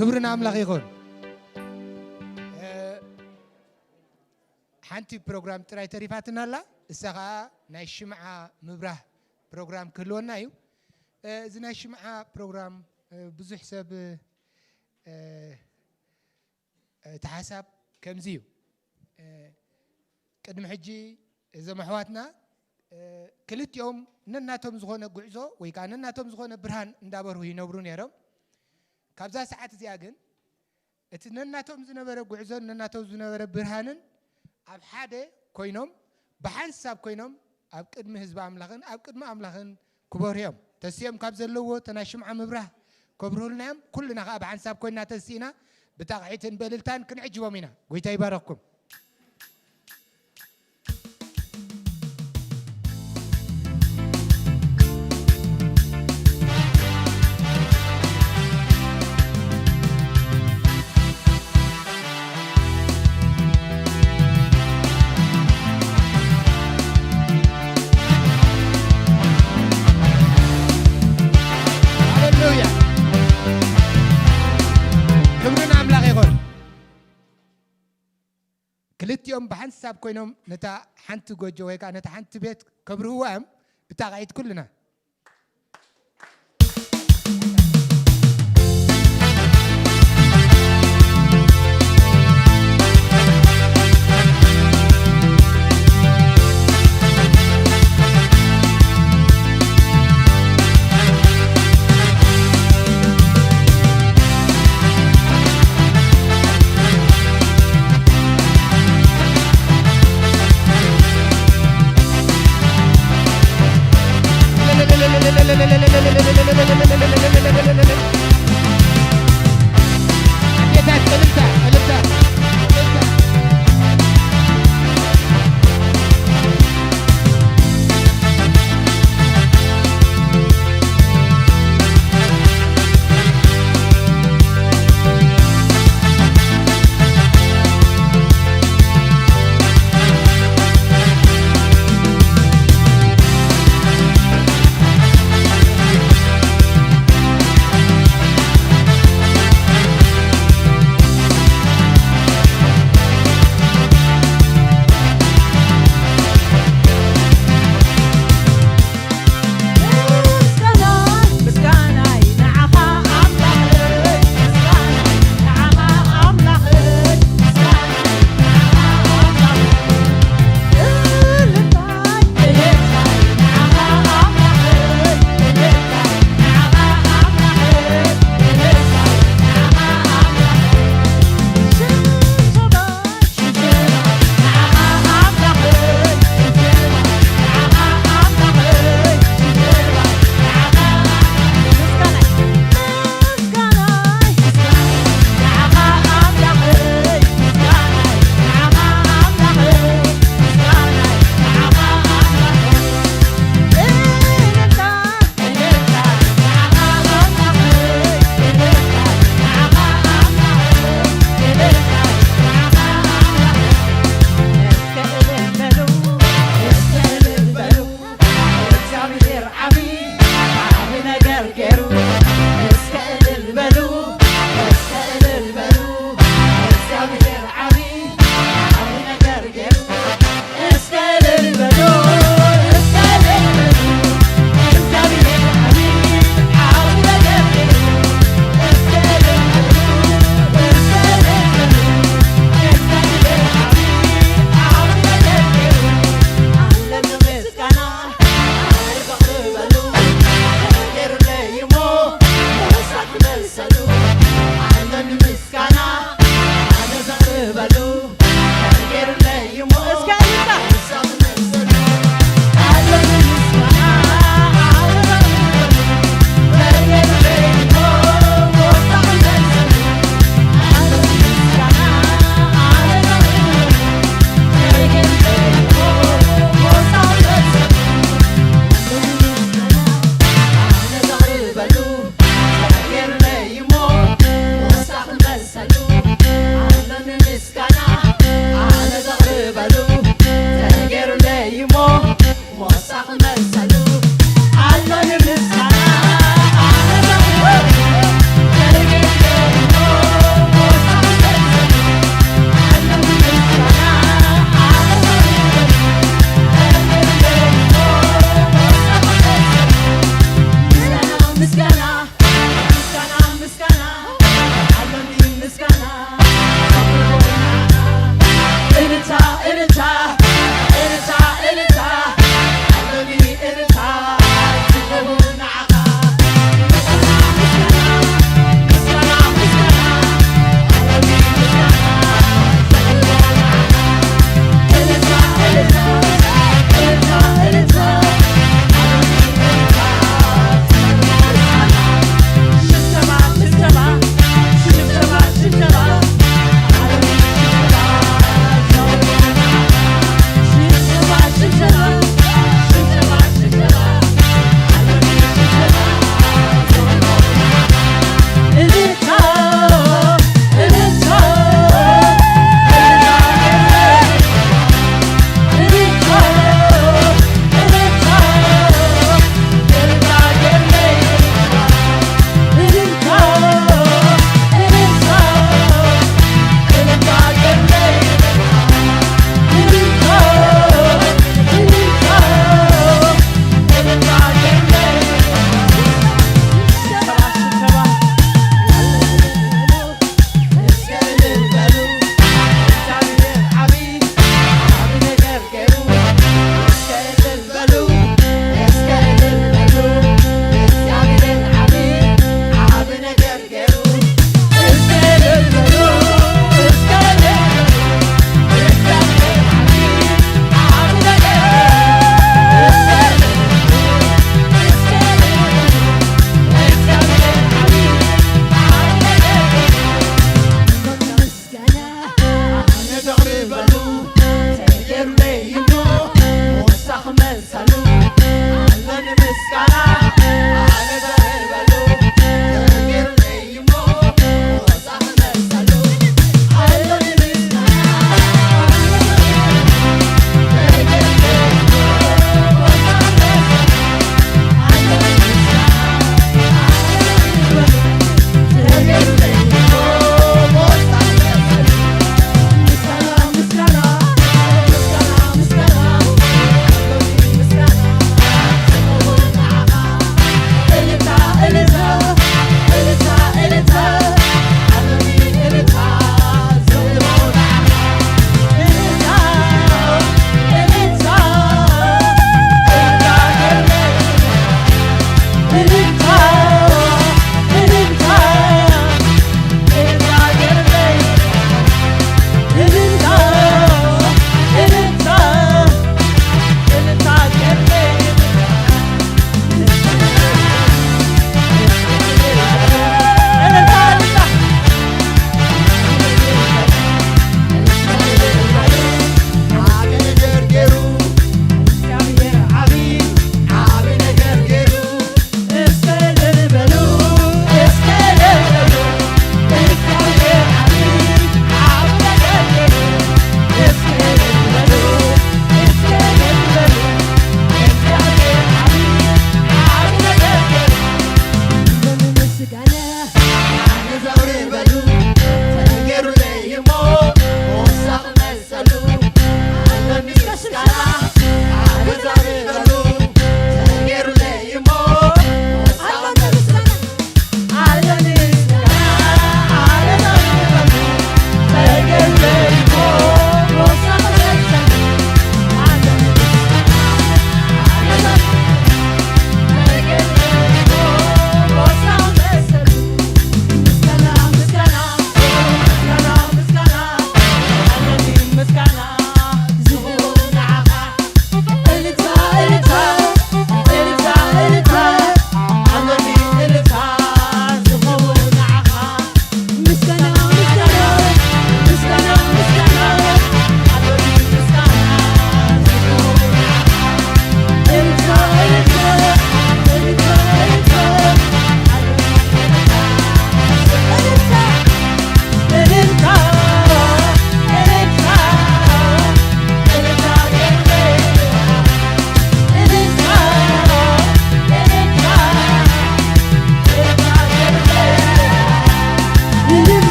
ክብርን ኣምላኽ ይኹን ሓንቲ ፕሮግራም ጥራይ ተሪፋትና ኣላ እሳ ከዓ ናይ ሽምዓ ምብራህ ፕሮግራም ክህልወና እዩ እዚ ናይ ሽምዓ ፕሮግራም ብዙሕ ሰብ ተሓሳብ ከምዚ እዩ ቅድሚ ሕጂ እዞም ኣሕዋትና ክልቲኦም ነናቶም ዝኾነ ጉዕዞ ወይ ከዓ ነናቶም ዝኾነ ብርሃን እንዳበርሁ ይነብሩ ነይሮም ካብዛ ሰዓት እዚኣ ግን እቲ ነናቶም ዝነበረ ጉዕዞ ነናቶም ዝነበረ ብርሃንን ኣብ ሓደ ኮይኖም ብሓንሳብ ኮይኖም ኣብ ቅድሚ ህዝቢ ኣምላኽን ኣብ ቅድሚ ኣምላኽን ክበርሁ እዮም ተሲኦም ካብ ዘለዎ ተናይ ሽምዓ ምብራህ ከብርሁልና እዮም ኩልና ከዓ ብሓንሳብ ኮይና ተሲእና ብታቕዒትን በልልታን ክንዕጅቦም ኢና ጎይታ ይባረኽኩም ክልቲኦም ብሓንሳብ ኮይኖም ነታ ሓንቲ ጎጆ ወይ ከዓ ነታ ሓንቲ ቤት ከብርህዋ እዮም ብታቕዒት ኩልና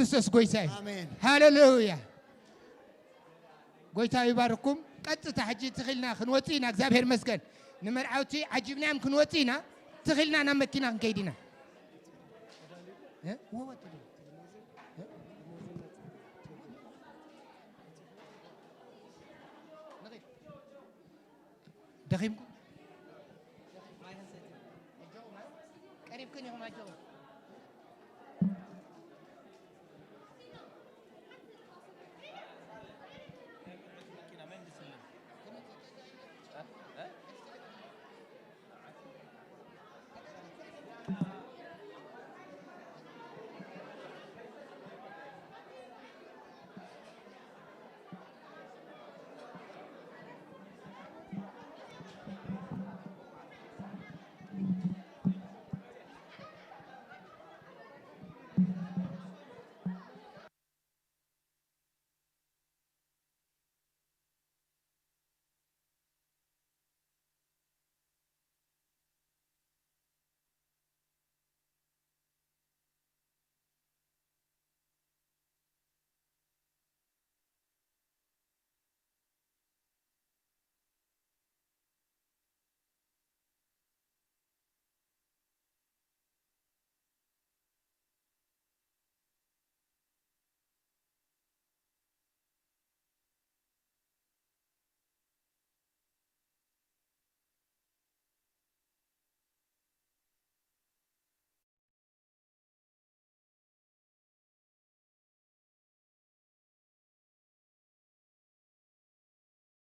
ክርስቶስ ጎይታይ አሜን ሃሌሉያ ጎይታ ይባርኩም ቀጥታ ሕጂ ትኽልና ክንወፂና እግዚአብሔር መስገን ንመርዓውቲ ዓጂብናዮም ክንወፂና ትኽልና ናብ መኪና ክንከይዲና دخيمكم قريب كن يوم أجوا